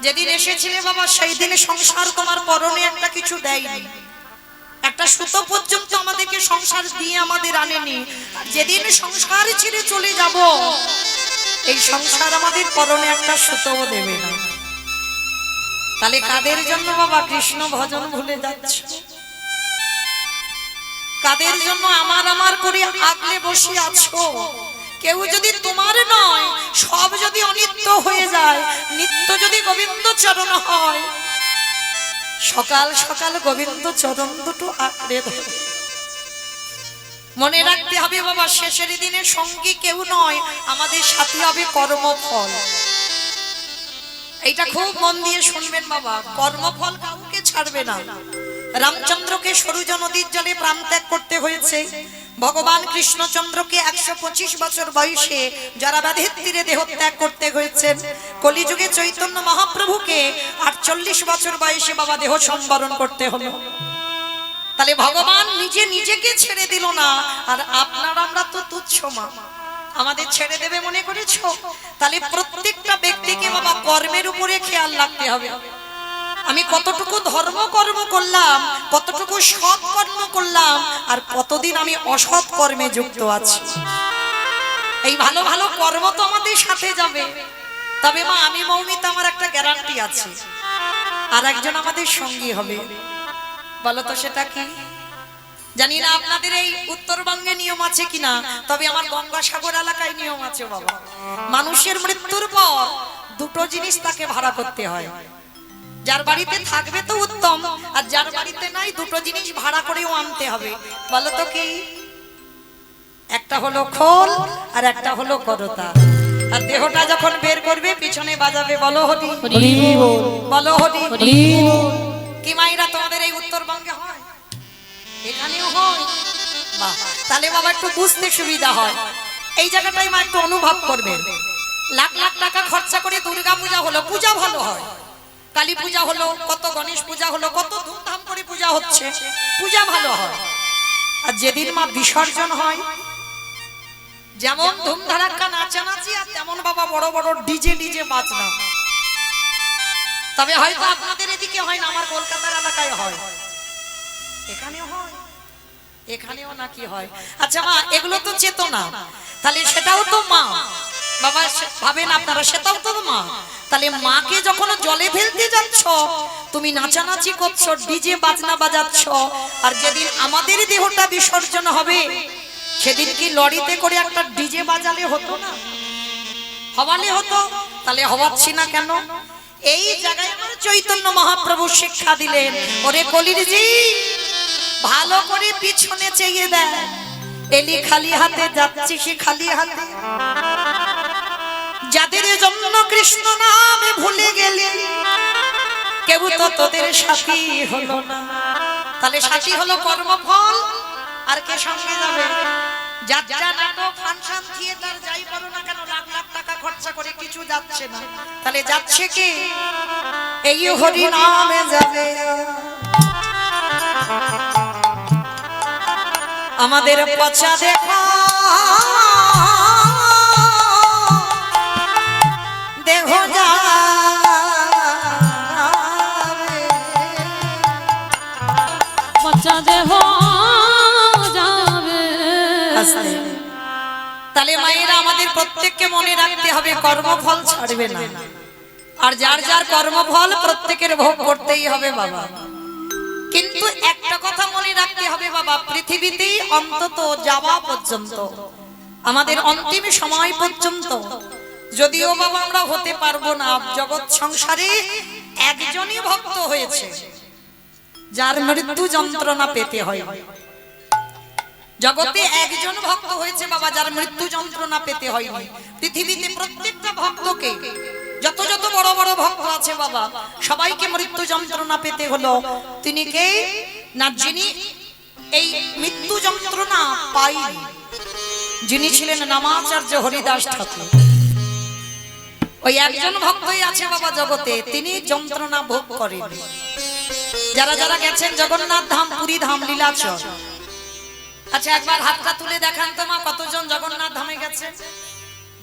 যেদিন এসেছিলে বাবা সেই দিনে সংসার তোমার পরনে একটা কিছু দেয়নি, একটা সুতো পর্যন্ত আমাদেরকে সংসার দিয়ে আমাদের আনেনি। যেদিন সংসার ছেড়ে চলে যাব এই সংসার আমাদের পরনে একটা সুতোও দেবে না। তাহলে কাদের জন্য বাবা কৃষ্ণ ভজন ভুলে যাচ্ছ? কাদের জন্য আমার আমার করে আগলে বসে আছো? কেউ যদি তোমার নয়, সব যদি অনিত্য হয়ে যায়, নিত্য যদি গোবিন্দ চরণ হয়, সকাল সকাল গোবিন্দ চরণ দুটো আঁকড়ে ধরে মনে রাখতে হবে বাবা, শেষের দিনে সঙ্গী কেউ নয়, আমাদের সাথে হবে কর্মফল। এইটা খুব মন দিয়ে শুনবেন বাবা, কর্মফল কাউকে ছাড়বে না। রামচন্দ্রকে সরুজ নদীর জলে প্রাণ ত্যাগ করতে হয়েছে, ভগবান কৃষ্ণচন্দ্রকে 125 বছর বয়সে জরাব্যাধির তীরে দেহ ত্যাগ করতে হয়েছে, কলিযুগে চৈতন্য মহাপ্রভুকে 48 বছর বয়সে বাবা দেহ সম্বরণ করতে হলো। তাহলে ভগবান নিজে নিজেকে ছেড়ে দিল না, আর আপনারা আমরা তো তুচ্ছ মা, আমাদের ছেড়ে দেবে মনে করেছো? তাহলে প্রত্যেকটা ব্যক্তিকে বাবা কর্মের উপরে খেয়াল রাখতে হবে। আমি কতটুকু ধর্ম কর্ম করলাম, কতটুকু সৎ কর্ম করলাম, আর কতদিন আমি অসৎ কর্মে যুক্ত আছি। এই ভালো ভালো কর্ম তো আমাদের সাথে যাবে, তবে মা আমি মৌমিতা আমার একটা গ্যারান্টি আছে, আর একজন আমাদের সঙ্গী হবে। বলো তো সেটা কি? জানি না আপনাদের এই উত্তরবঙ্গে নিয়ম আছে কিনা, তবে আমার গঙ্গাসাগর এলাকায় নিয়ম আছে বাবা। মানুষের মৃত্যুর পর দুটো জিনিস তাকে ভাড়া করতে হয়। যার বাড়িতে থাকবে তো উত্তম, আর যার বাড়িতে নাই দুটো জিনিস ভাড়া করেও আনতে হবে। বলো তো কি? একটা হলো খোল আর একটা হলো করতা। আর দেহটা যখন বের করবে পিছনে বাজাবে বলো হরি বল, বলো হরি বল। কি মাইরা তোমাদের এই উত্তরবঙ্গে হয়? এখানেও হয়? বাহ, তাহলে বাবা একটু বুঝতে সুবিধা হয়। এই জায়গাটাই মা একটু অনুভব করবেন। লাখ লাখ টাকা খরচা করে দুর্গা পূজা হলো, পূজা ভালো হয়, কালী পূজা হলো, কত গণেশ পূজা হলো, কত ধুমধাম করে পূজা হচ্ছে, পূজা ভালো হয়। আর যেদিন মা বিসর্জন হয়, যেমন ধুমধারাক্কা নাচানাচি, আর তেমন বাবা বড় বড় ডিজে ডিজে বাজনা। তবে হয়তো আপনাদের এদিকে হয় না, আমার কলকাতার এলাকায় হয়, এখানেও হয়, এখানেও নাকি হয়। আচ্ছা মা, এগুলো তো চেতনা, তাহলে সেটাও তো মা বাবা ভাবেন আপনারা, সেটাও তো মা। তাহলে মাকে যখন জলে ফেলতে যাচ্ছ, তুমি নাচানাচি করছো, ডিজে বাজনা বাজাচ্ছ, আর যেদিন আমাদের দেহটা বিসর্জন হবে সেদিন কি লরিতে করে একটা ডিজে বাজালে হতো না? হওয়ালে হতো? তাহলে হওয়াচ্ছি না কেন? এই জায়গায় আমার চৈতন্য মহাপ্রভু শিক্ষা দিলেন, ওরে কলির জি ভালো করে পিছনে চেয়ে দেয়, এলি খালি হাতে যাচ্ছি সে খালি হাতে। যাদের জন্য কৃষ্ণ নামে ভুলে গেলি, কেউ তো তোদের সাথী হলো না। তাহলে সাথী হলো কর্মফল, আর কে সঙ্গে যাবে? যাত্রা, নাটক, ফাংশন, থিয়েটার যাই করো না কেন, লাখ লাখ টাকা খরচা করে কিছু যাচ্ছে না, তাহলে যাচ্ছে কে? এই হরি নামে যাবে। আমাদের পচা দেখা দেহ যাবে, পচা দেহ যাবে। তাহলে মায়েরা আমাদের প্রত্যেককে মনে রাখতে হবে কর্মফল ছাড়বে না, আর যার যার কর্মফল প্রত্যেকের ভোগ করতেই হবে বাবা। কিন্তু একটা কথা মনে রাখতে হবে বাবা, পৃথিবীতে অন্তত যাওয়া পর্যন্ত, আমাদের অন্তিম সময় পর্যন্ত, যদিও বাবা আমরা হতে পারবো না, জগৎ সংসারে একজনই ভক্ত হয়েছে যার মৃত্যু যন্ত্রণা পেতে হয়। জগতে একজন ভক্ত হয়েছে বাবা যার মৃত্যু যন্ত্রণা পেতে হয়নি। পৃথিবীতে প্রত্যেকটা ভক্তকে, যত যত বড় বড় ভক্ত আছে বাবা, সবাইকে মৃত্যু যন্ত্রণা পেতে হলো। তিনি কে না? যিনি এই মৃত্যু যন্ত্রণা পাইনি, যিনি ছিলেন নামাচার্য হরিদাস ঠাকুর। ওই একজন ভক্তই আছে বাবা জগতে, তিনি যন্ত্রণা ভোগ করেন। যারা যারা গেছেন জগন্নাথ ধাম, পুরী ধাম, লীলাচল, আচ্ছা একবার হাতটা তুলে দেখান তো মা, কতজন জগন্নাথ ধামে গেছে?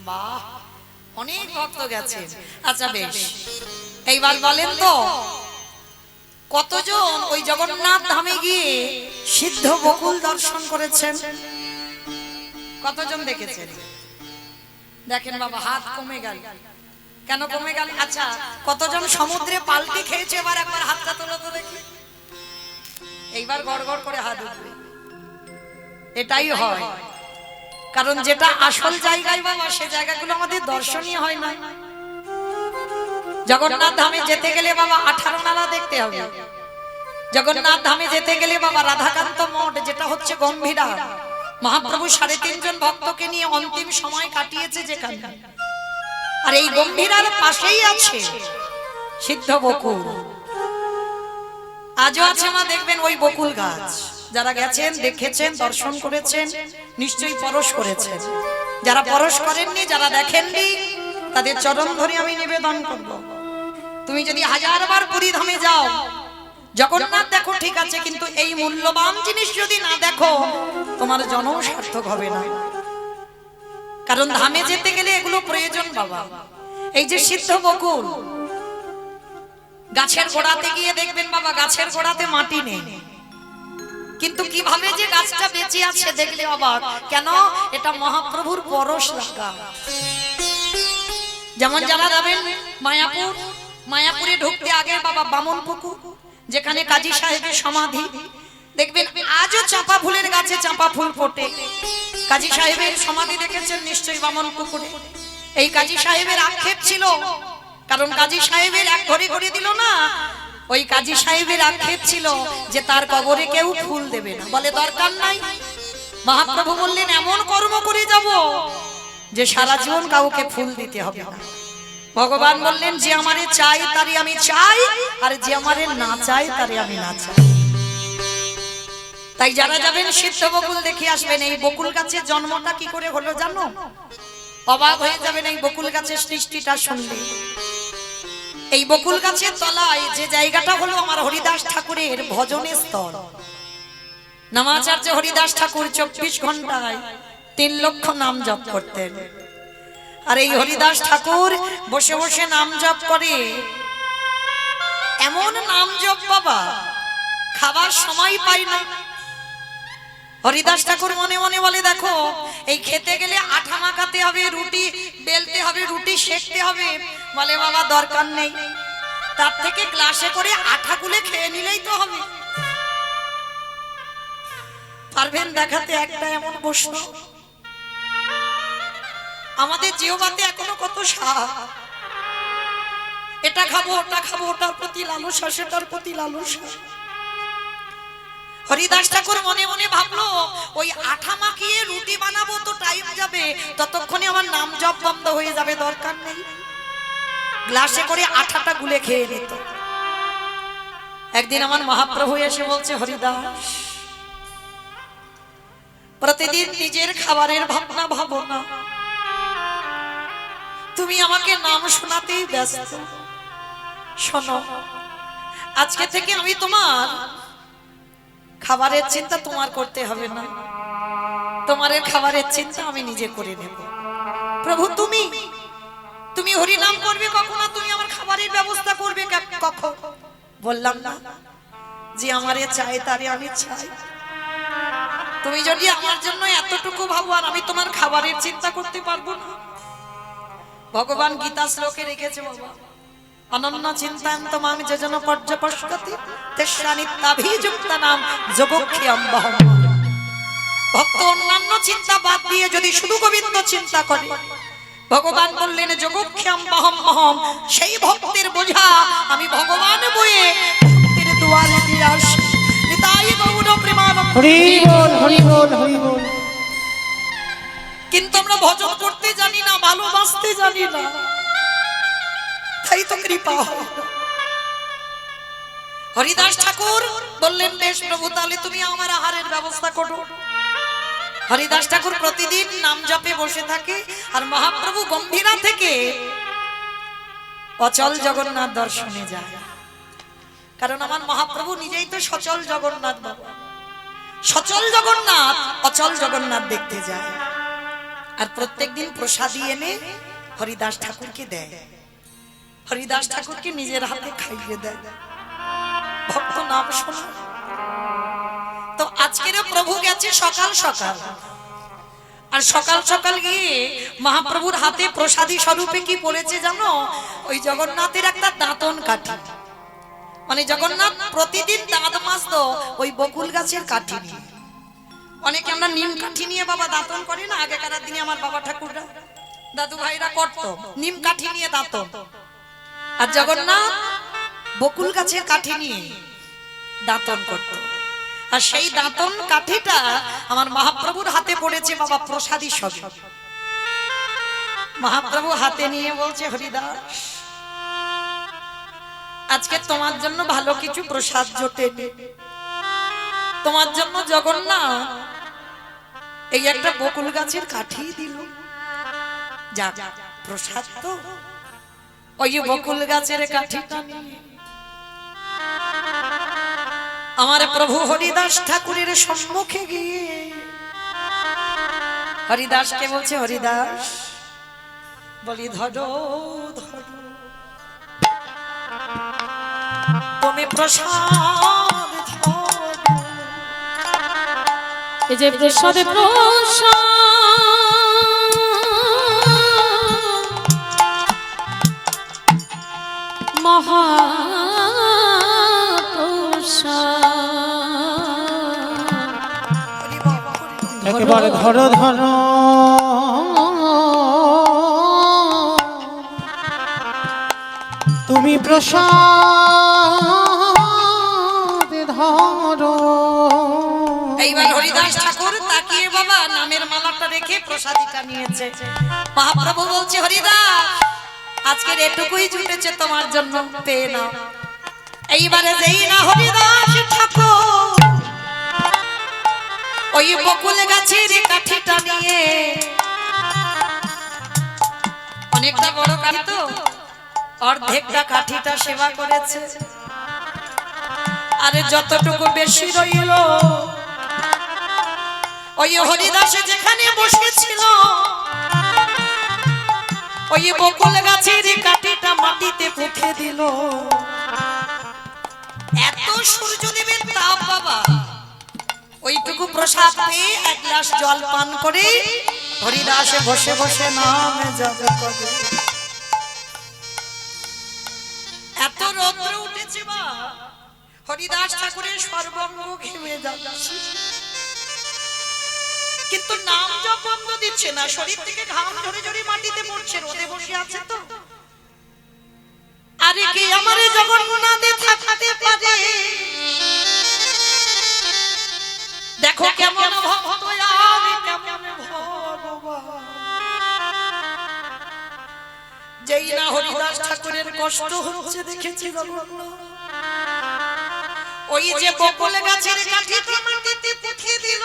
বাহ, অনেক ভক্ত গেছে। আচ্ছা বেশ, এইবার বলেন তো কতজন ওই জগন্নাথ ধামে গিয়ে সিদ্ধ বকুল দর্শন করেছেন? কতজন দেখেছেন? দেখেন বাবা, হাত কমে গেল। কেন কমে গেল? আচ্ছা, কতজন সমুদ্রে পাল্টি খেয়েছে? এবার একবার হাতটা তোলো তো দেখি। এইবার গড় গড় করে হাত উঠবে। এটাই হয়, কারণ যেটা আসল জায়গায় বাবা, সে জায়গাগুলো আমাদের দর্শনীয় হয় না। জগন্নাথ ধামে যেতে গেলে বাবা 18 নালা দেখতে হবে। জগন্নাথ ধামে যেতে গেলে বাবা রাধাকান্ত মঠ, যেটা হচ্ছে গম্ভীরা, মহাপ্রভু 3.5 জন ভক্তকে নিয়ে অন্তিম সময় কাটিয়েছে যেখানে। আর এই গম্ভীরার পাশেই আছে সিদ্ধ বকুল। আজও আছে মা, দেখবেন ওই বকুল গাছ। যারা গেছেন, দেখেছেন, দর্শন করেছেন, নিশ্চয়ই পরশ করেছেন। যারা পরশ করেননি, যারা দেখেননি, তাদের চরণ ধরে আমি নিবেদন করব, তুমি যদি 1000 বার পুরী ধামে যাও, জগন্নাথ দেখো ঠিক আছে, কিন্তু এই মূল্যবান জিনিস যদি না দেখো, তোমার জন্ম সার্থক হবে না। কারণ ধামে যেতে গেলে এগুলো প্রয়োজন বাবা। এই যে সিদ্ধ বকুল, গাছের গোড়াতে গিয়ে দেখবেন বাবা, গাছের গোড়াতে মাটি নেই, কিন্তু কিভাবে যে গাছটা বেঁচে আছে দেখলে অবাক। কেন? এটা মহাপ্রভুর পরশ লাগা। যেমন যারা যাবেন মায়াপুর, মায়াপুরে ঢুকতে আগে বাবা বামন পুকুর, যেখানে কাজী সাহেবের সমাধি, দেখবেন আজও চাঁপা ফুলের গাছে চাঁপা ফুল ফোটে। কাজী সাহেবের সমাধি দেখেছেন নিশ্চয়ই বামন পুকুরে। এই কাজী সাহেবের আক্ষেপ ছিল, কারণ কাজী সাহেবের এক ঘড়ি ঘড়ি দিল না, ওই কাজী সাহেবের আক্ষেপ ছিল যে তার কবরে কেউ ফুল দেবে না। বলে দরকার নাই। মহাপ্রভু বললেন এমন কর্ম করে যাব যে সারা জীবন কাউকে ফুল দিতে হবে না। ভগবান বললেন যে আমারে চাই তারে আমি চাই, আর যে আমারে না চাই তারে আমি না চাই। তাই যারা যাবেন সিদ্ধ বকুল দেখে আসবেন। এই বকুল গাছের জন্মটা কি করে হলো জানো? অবাক হয়ে যাবেন এই বকুল গাছের সৃষ্টিটা শুনলে। এই বকুল গাছের তলায় যে জায়গাটা হলো আমার হরিদাস ঠাকুরের ভজনের স্থল। নামাচার্য হরিদাস ঠাকুর 24 ঘন্টায় 3 লক্ষ নাম জপ করতেন। আর এই হরিদাস ঠাকুর বসে বসে নাম জপ করে, এমন নাম জপ বাবা, খাবার সময় পাই না। হরিদাস ঠাকুর মনে মনে বলে, দেখো এই খেতে গেলে আঠা মাখাতে হবে, রুটি বেলতে হবে, রুটি সেকতে হবে। বলে বাবা দরকার নেই, তার থেকে গ্লাসে করে আঠা গুলে খেয়ে নিলেই তো হবে। পারবেন দেখাতে একটা এমন বৈষ্ণব? আমাদের জিহ্বাতে এখনো কত স্বাদ, এটা খাবো ওটা খাবো, ওটার প্রতি লালসা, সেটার প্রতি লালসা। হরিদাস ঠাকুর মনে মনে ভাবলো, ওই আঠা মাখিয়ে রুটি বানাবো তো টাইম যাবে, ততক্ষণে আমার নাম জপ বন্ধ হয়ে যাবে, দরকার নেই। গ্লাসে করে আঠাটা গুলে খেয়ে নিত। একদিন আমার মহাপ্রভু এসে বলছে, হরিদাস প্রতিদিন নিজের খাবারের ভাবনা ভাবো না, তুমি আমাকে নাম শোনাতেই ব্যস্ত। শোনো, আজকে থেকে আমি তোমার খাবারের চিন্তা তোমার করতে হবে না, তোমার খাবারের চিন্তা আমি নিজে করে নেব। প্রভু তুমি তুমি হরি নাম করবে কখনো, তুমি আমার খাবারের ব্যবস্থা করবে কখন? বললাম না যে আমারে চাই তারে আমি চাই। তুমি যদি আমার জন্য এতটুকু ভাবো, আর আমি তোমার খাবারের চিন্তা করতে পারবো না? ভগবান গীতা শ্লোকে রেখেছে বাবা, অনন্য চিন্তান্ত মাম যেজন পর্যপস্কতি তেষা নিত্যাভিযুক্তানাম যোগক্ষেয়ম বহম। ভক্ত অন্যান্য চিন্তা বাদ দিয়ে যদি শুধু গোবিন্দ চিন্তা করে, ভগবান বললেন যোগক্ষেয়ম বহম বহম, সেই ভক্তের বোঝা আমি ভগবান বয়ে ভক্তের দুয়ারে দিয়ে আসি। নিতাই গৌর প্রেমানন্দ, হরি বল হরি বল হরি বল। কিন্তু আমরা ভজন করতে জানি না, ভালোবাসতে জানি না, তাই তো কৃপা হয়। হরিদাস ঠাকুর বললেন, বেশ প্রভু, তাহলে তুমি আমার আহারের ব্যবস্থা করো। হরিদাস ঠাকুর প্রতিদিন নাম জপে বসে থাকে, আর মহাপ্রভু গম্ভীরা থেকে অচল জগন্নাথ দর্শনে যায়। কারণ আমার মহাপ্রভু নিজেই তো সচল জগন্নাথ বাবা। সচল জগন্নাথ অচল জগন্নাথ দেখতে যায়, আর প্রত্যেকদিন প্রসাদী এনে হরিদাস ঠাকুরকে দেয়। হরিদাস ঠাকুরকে নিজের হাতে খাইয়ে দেয়। ভক্ত নাম শোনা। তো আজকের প্রভু গেছে সকাল সকাল, আর সকাল সকাল গিয়ে মহাপ্রভুর হাতে প্রসাদী স্বরূপে কি পড়েছে জানো? ওই জগন্নাথের একটা দাঁতন কাঠি। মানে জগন্নাথ প্রতিদিন দাঁত মাজতো ওই বকুল গাছের কাঠি নিয়ে। অনেকে আমরা নিম কাঠি নিয়ে বাবা দাঁতন করি না, আগেকার দিনে আমার বাবা ঠাকুররা দাদু ভাইরা করতো নিম কাঠি নিয়ে দাঁতন, আর জগন্নাথ বকুল গাছের কাঠি নিয়ে দাঁতন করত। আর সেই দাঁতন কাঠিটা আমার মহাপ্রভুর হাতে পড়েছে বাবা প্রসাদী স্বরূপ। মহাপ্রভু হাতে নিয়ে বলছে, হরিদাস আজকে তোমার জন্য ভালো কিছু প্রসাদ জোটেনি, তোমার জন্য জগন্নাথ এই একটা বকুল গাছের কাঠি দিল। যাক প্রসাদ তো ওই বকুল গাছের কাঠিটা নিয়ে আমার প্রভু হরিদাস ঠাকুরের সম্মুখে গিয়ে হরিদাসকে বলছে, হরিদাস বলি ধরো ধরো তুমি প্রসাদ ধরো। এই যে প্রসাদে প্রসাদ মহা একেবারে ধরো ধরো তুমি প্রসাদ ধরো। এইবার হরিদাস ঠাকুর তাকিয়ে বাবা নামের মালাটা রেখে প্রসাদীটা নিয়েছে। মহাপ্রভু বলছে, হরিদাস আজকের এটুকুই জুটেছে তোমার জন্য, পেয়ে নাও। এইবারে যেই না হরিদাস ঠাকুর ওই বকুল গাছের কাঠিটা নিয়ে, অনেকটা বড় কাঠি তো, অর্ধেকটা কাঠিটা সেবা করেছে, আরে যতটুকু বেশি রইল ওই হরিদাসে যেখানে বসেছিল ওই বকুল গাছের কাঠিটা মাটিতে পুঁতে দিল। এত সূর্যদেবের তাপ বাবা, ওইটুকু প্রসাদ পেয়ে এক গ্লাস জল পান করে হরিদাসে বসে বসে নামে জপ করে। এত রৌদ্র উঠেছে বা হরিদাস ঠাকুরের সর্বাঙ্গ ঘেমে যাচ্ছে, কিন্তু নাম জপ বন্ধ দিচ্ছে না, শরীর থেকে ঘাম ঝরে ঝরে মাটিতে পড়ছে, রোদে বসে আছে তো। আরে কি আমারে জগন্নাথে থাকতে পারে? দেখো কেমন ভক্ত আমি কেমন ভগবান। যেই না হরিদাস ঠাকুরের কষ্ট হচ্ছে দেখেছি জগন্নাথ ওই যে বকুল গাছের কাঠিটা মাটিতে পুঁতে দিল।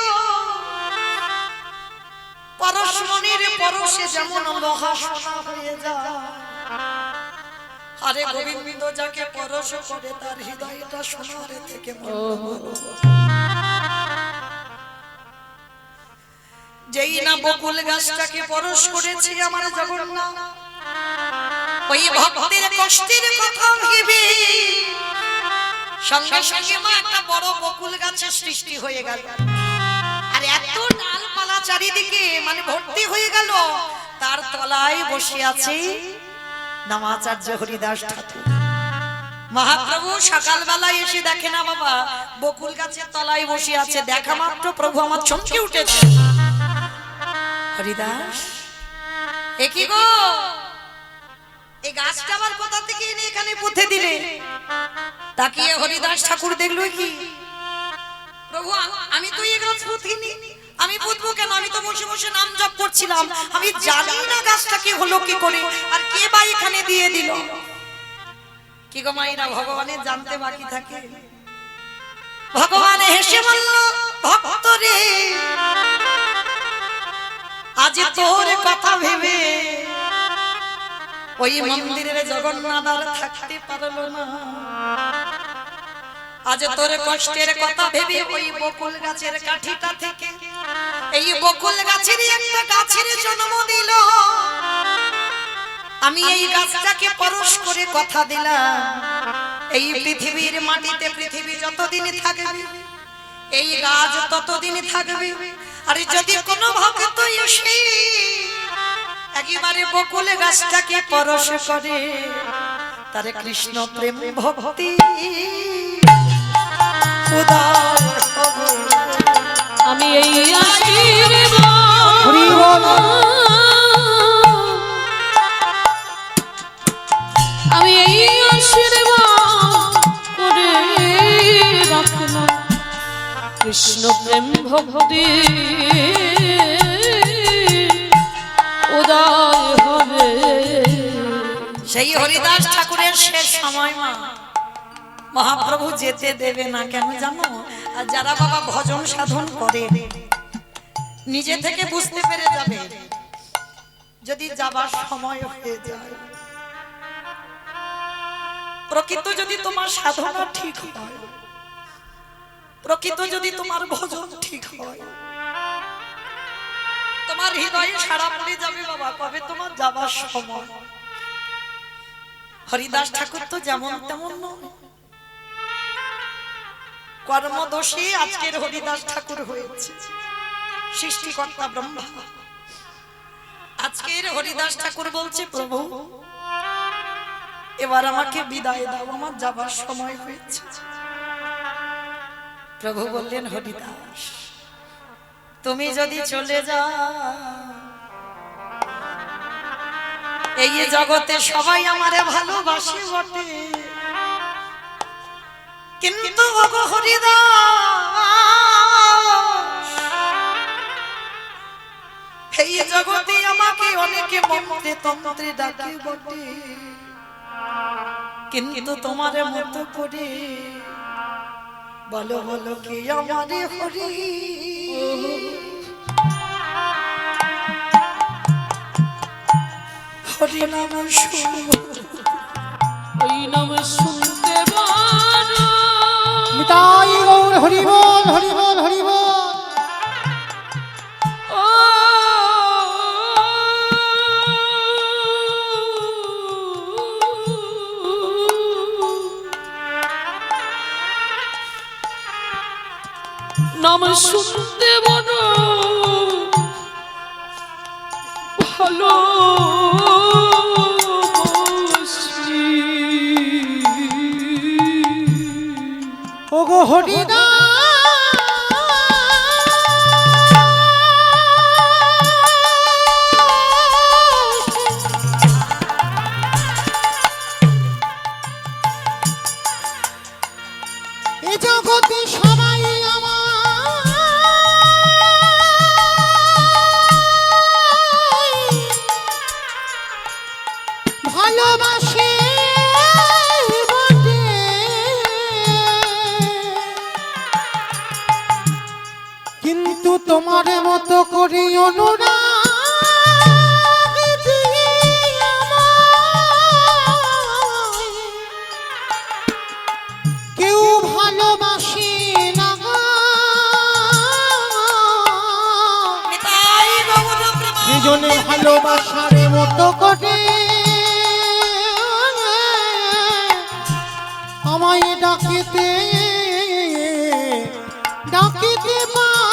পরশমণির পরশে যেমন লোহা সোনা হয়ে যায়, আরে গোবিন্দ যাকে পরশ করে তার হৃদয়টা সোনার থেকে যেই না বকুল গাছটাকে পরশ করেছে আমার জগন্নাথ, ওই ভক্তের কষ্টের কথা ভেবে সঙ্গে সঙ্গে মা একটা বড় বকুল গাছের সৃষ্টি হয়ে গেল। আর এত ডালপালা চারিদিকে মানে ভর্তি হয়ে গেল, তার তলায় বসে আছে নামাচার্য হরিদাস ঠাকুর। মহাপ্রভু সকালবেলায় এসে দেখে না বাবা বকুল গাছের তলায় বসে আছে, দেখা মাত্র প্রভু আমার চমকে উঠেছে। হরিদাস এ কি গো, এই গাছটা আবার কোথা থেকে এনে এখানে পুঁতে দিলে? তাকিয়ে হরিদাস ঠাকুর দেখলো, কি প্রভু আমি তো এই গাছ পুঁতিনি, আমি পুঁতবো কেন? আমি তো বসে বসে নাম জপ করছিলাম, আমি জানি না গাছটাকে হলো কি করে, আর কে বা এখানে দিয়ে দিল। কি গো মায়েরা, ভগবানের জানতে বাকি থাকে। ভগবান হেসে বলল, ভক্ত রে আজ তোর কথা ভেবে ওই মন্দিরের জগন্নাথ আর থাকতে পারলো না। আজ তোর কষ্টের কথা ভেবে ওই বকুল গাছের কাঠিটা থেকে এই বকুল গাছের একটা গাছের জন্ম দিল। আমি এই গাছটাকে পরশ করে কথা দিলাম, এই পৃথিবীর মাটিতে পৃথিবী যতদিন থাকবে এই গাছ ততদিন থাকবে। আর যদি কোনো ভক্ত এসে একেবারে বকুলে গাছটাকে পরশ করে তারে কৃষ্ণ প্রেম ভক্তি উদয় হবে। আমি এই আশীর্বাদ হরি বল। আমি এই আশীর্বাদ করে রাখলাম, কৃষ্ণ প্রেম ভক্তি উদয় হবে। সেই হরিদাস ঠাকুরের শেষ সময় মা মহাপ্রভু যেতে দেবে না কেন জানো? আর যারা বাবা ভজন সাধন করে নিজে থেকে বুঝতে পেরে যাবে যদি যাবার সময় হয়ে যায়। প্রকৃত যদি তোমার সাধনা ঠিক হয়, প্রকৃত যদি তোমার ভজন ঠিক হয়, তোমার হৃদয়ে সাড়া পড়ে যাবে বাবা কবে তোমার যাবার সময়। হরিদাস ঠাকুর তো যেমন তেমন নয়, কর্মদোষী আজকের হরিদাস ঠাকুর হয়েছে। সৃষ্টিকর্তা ব্রহ্মা আজকের হরিদাস ঠাকুর বলছে প্রভু এবার আমাকে বিদায় দাও, আমার যাবার সময় হয়েছে। প্রভু বললেন হরিদাস তুমি যদি চলে যাও এই জগতে সবাই আমারে ভালোবাসে বটে, কিন্তু ওগো হরিদাস এই জগতে আমাকে অনেকে মন্ত্রে তন্ত্রে ডাকে বটে, কিন্তু তোমার মতো করে বলো বলো কি আমারে হরি হরি নাম ওই নাম শুনতে পারো। নিতাই গৌর হরি বল হরি বল হরি বল। ও নাম শুনতে বলো ভালো ওগো হরিদাস এ জগতে সবাই ভালোবাসে বটে, কিন্তু তোমার মতো করে অনুরাগ দিয়ে আমায় কেউ ভালোবাসে না। দুজনে ভালোবাসার মতো করে আমায় ডাকিতে ডাকিতে পারে।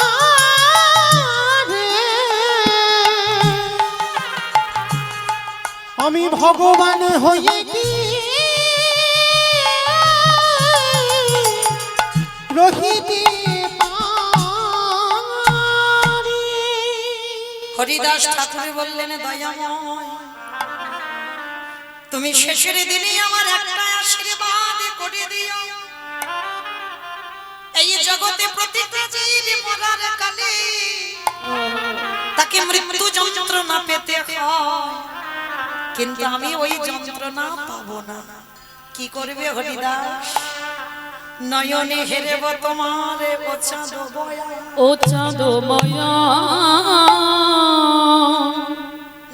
আমি ভগবান হয়ে কি রহিতে পারি। হরিদাস ঠাকুর বললেন দয়াময় তুমি শেষের দিনে আমার একটা আশীর্বাদ করে দিও, এই জগতে প্রতিটা জীব মরার কালে তাকে মৃত্যু যন্ত্রণা পেতে হয়, কিন্তু আমি ওই যন্ত্রণা পাবো না। কি করবে হরিদাস? নয়নে হেরেব তোমারে ও চাঁদ বয়া, ও চাঁদ মায়া,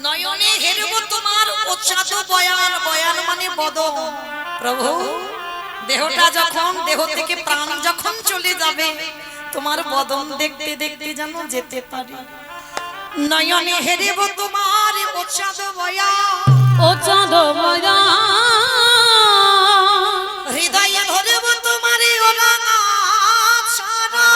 নয়নে হেরব তোমার ও চাঁদ বয়ান, বয়ান মানে বদন। প্রভু দেহটা যখন দেহ থেকে প্রাণ যখন চলে যাবে তোমার বদন দেখতে দেখতে যেন যেতে পারি। নয়নে হেরেব তোমার ও চাঁদ বয়ান, ও চাঁদ মায়া হৃদয়ে ধরব তোমারে ও রাঙা ছাড়া।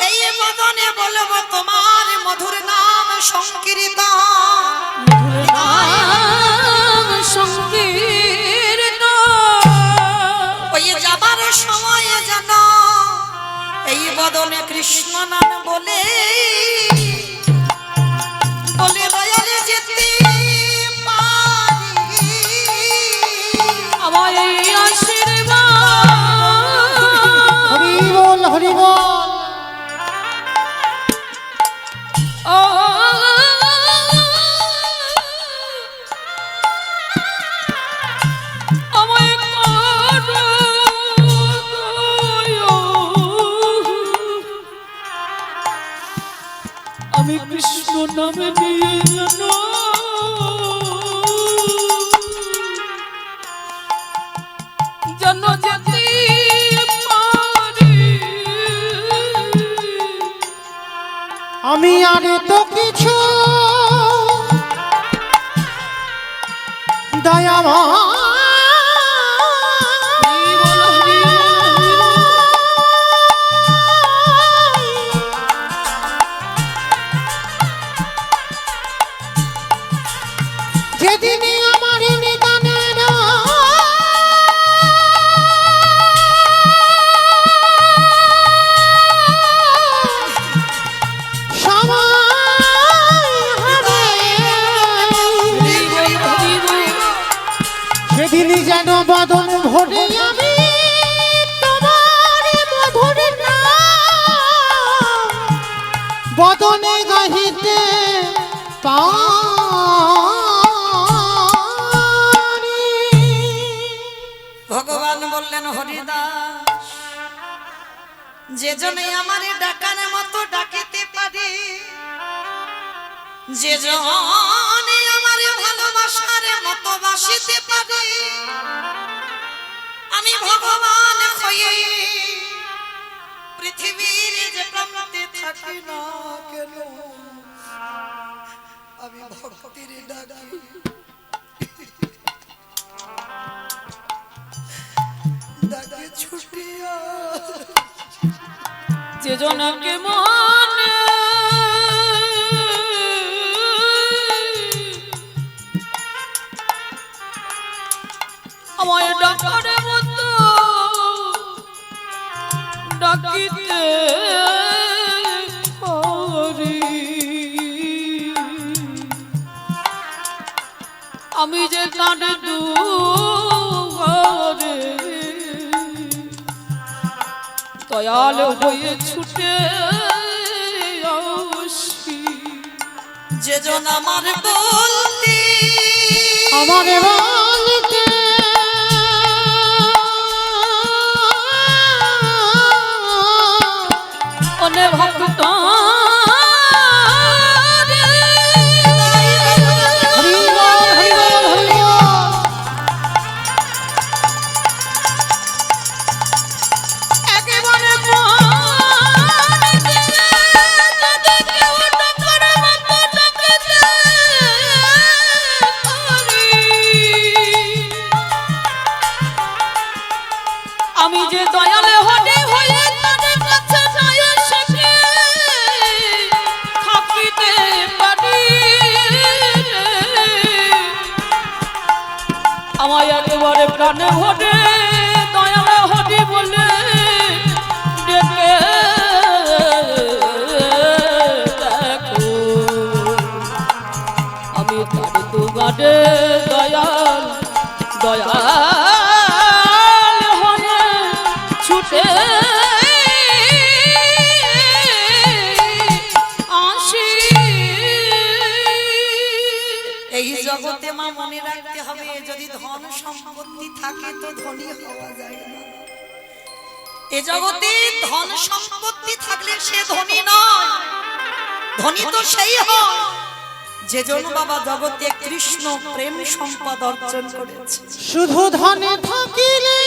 এই বদনে বলবো তোমার মধুর নাম সংকীর্তন। ওই যাবার সময় যেন এই বদনে কৃষ্ণ নাম বলে বলে দয়ালে যেতে পারি। আমায় এই আশীর্বাদ হরি বল হরি বল। ও আমায় করো দয়া। আমি কৃষ্ণ নামে নিয়ে জানো যেন যেতে পারি। আমি আর তো কিছু দয়াময় যেদিনই আমার নিদানের সময় হবে, সেদিনই যেন বদন ভরে আমি তোমার মধুর নাম বদনে গাহিতে পারি। ভগবান বললেন হরিদাস যে জনে আমারে ডাকার মতো ডাকিতে পারে, যে জনে আমারে ভালোবাসার মতো বাসিতে পারে, আমি ভগবান হয়ে পৃথিবীর যে প্রান্তে থাকি না কেন আমি ভক্তির ডাকি ডাকে ছুটিয়া। যে জনকে মানে আমায় ডাকার মতো ডাকিতে পারি। আমি যে তার দুয়ারে দয়াল হয়ে ছুটে আসি। যে জন আমার বলতে আমারে বলতে অনে ভক্ত হরি বল হরি বল হরি বল। একেবারে আমি যে দয়ালে হতে হয়ে তাদের কাছে যাই সেকে থাকিতে পারি। আমায় একেবারে প্রাণে ভরে দয়ালে হতে বলে ডেকে দেখো। আমি তার দুগারে দয়াল দয়াল হয়ে ছুটে আসি। এই জগতে মা মনে রাখতে হবে যদি ধন সম্পত্তি থাকে তো ধনী হওয়া যায় না। এ জগতে ধন সম্পত্তি থাকলে সে ধনী নয়, ধনী তো সেই হয় যে জন বাবা জগতে কৃষ্ণ প্রেম সম্পদ অর্জন করেছে। শুধু ধনে থাকিলে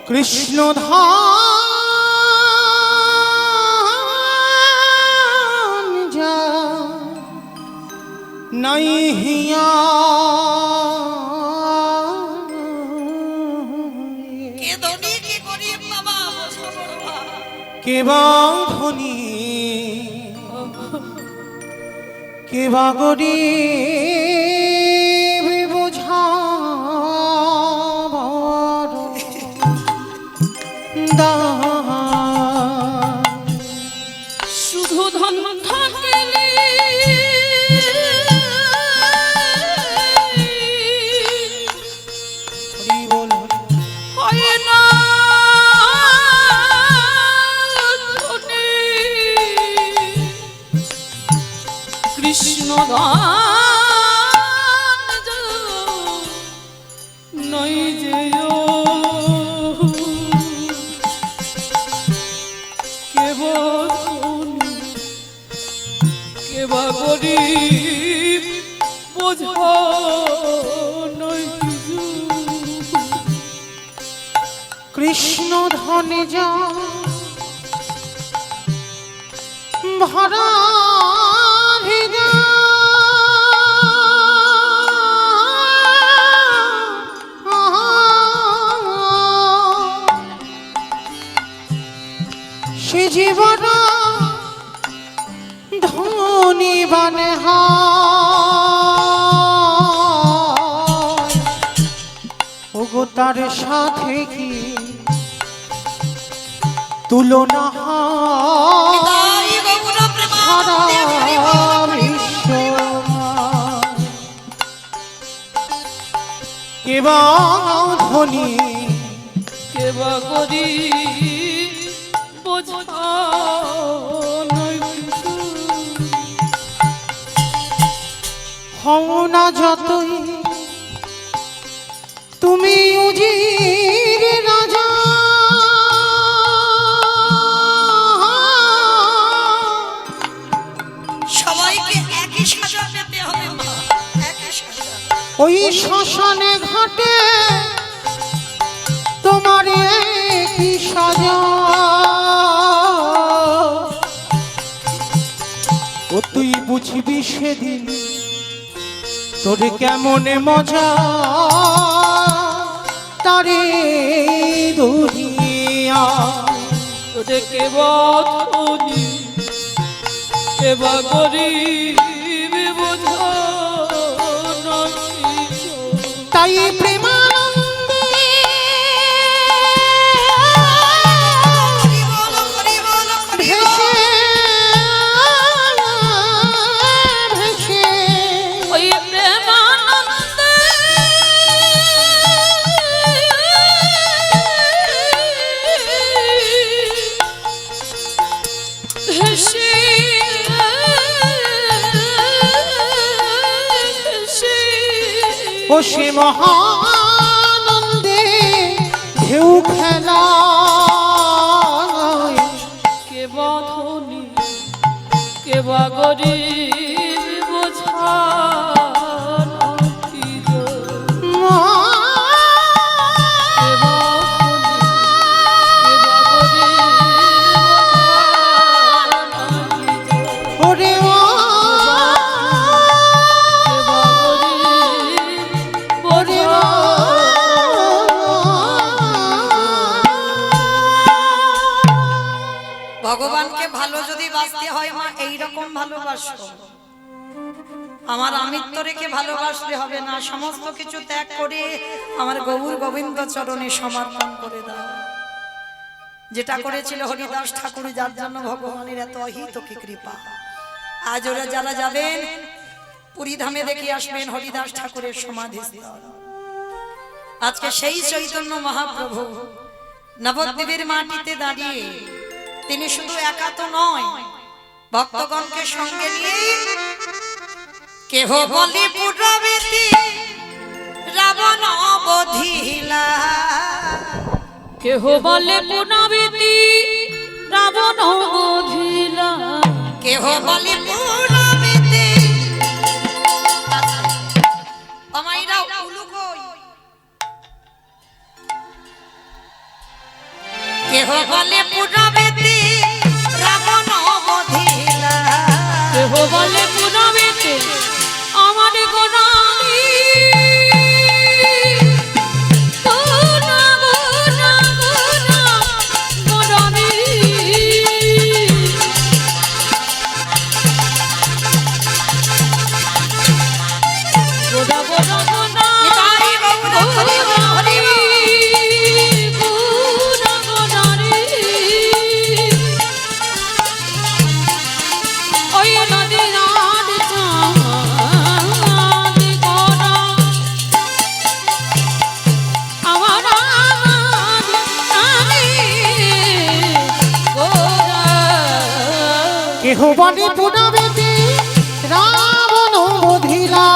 কৃষ্ণ ধাম যা নাই হিয়া কে ধনী কে গরিব বাবা বোঝো বাবা। কে বা ধনী কে বা গরিব বোঝা বড় দায়। শুধু ধন থাকিলে হরি বল হয় না ধনী। কৃষ্ণ দান নই যে কেবল কেবা গরিব বোঝা নই কিছু। কৃষ্ণ ধনে যা ভরা হৃদয় সে জীবন ধনী বানে ওগো তার সাথে কি তুলনা তাই গৌর প্রেমানন্দে হরি বল। কেবা ধনী কেবা গরিব বোঝা নই কিছু। হও না যতই তুমি উজির রাজা সবাইকে একই সাজা পেতে হবে মা, একই সাজা। ওই শ্মশানে ঘাটে তোমার কি সাজা ও তুই বুঝবি সেদিন তোর কেমন মজা তারে দুনিয়া তোরে কেবা ধনী কেবা গরিব বোঝা নই কিছু। তাই প্রেমানন্দে হরি বল, হরি বল, হরি বল। ভেসে ভেসে ওই প্রেমানন্দে ভেসে ভেসে ও সে মহানন্দে ঢেউ খেলা কেবা ধনী কেবা গরিব বোঝা নই কিছু। কেবা ধনী কেবা গরিব বোঝা নই কিছু। ওরে কেবা গরিব ওরে বোঝা ভগবানকে ভালো যদি বাসতে হয় মা এইরকম ভালোবাসো। আমার আমিত্ব রেখে ভালোবাসলে হবে না, সমস্ত কিছু ত্যাগ করে আমার গৌর গোবিন্দ চরণে সমর্পণ করে দাও। যেটা করেছিল হরিদাস ঠাকুর, যার জন্য ভগবানের এত অহিত কি কৃপা। আজ ওরা যারা যাবেন পুরী ধামে দেখে আসবেন হরিদাস ঠাকুরের সমাধিস্থল। আজকে সেই চৈতন্য মহাপ্রভু নবদ্বীপের মাটিতে দাঁড়িয়ে তিনি শুধু একা তো নয়, ভক্তগণকে সঙ্গে নিয়ে কেহ বলি পুরবেতি রাবণ বধিলা, কেহ বলে পুনবিতি রাবণ বধিলা, কেহ বলি পুরবেতি আমাইরা উলু কই বনে পুনবেতে রাবণ বধিলা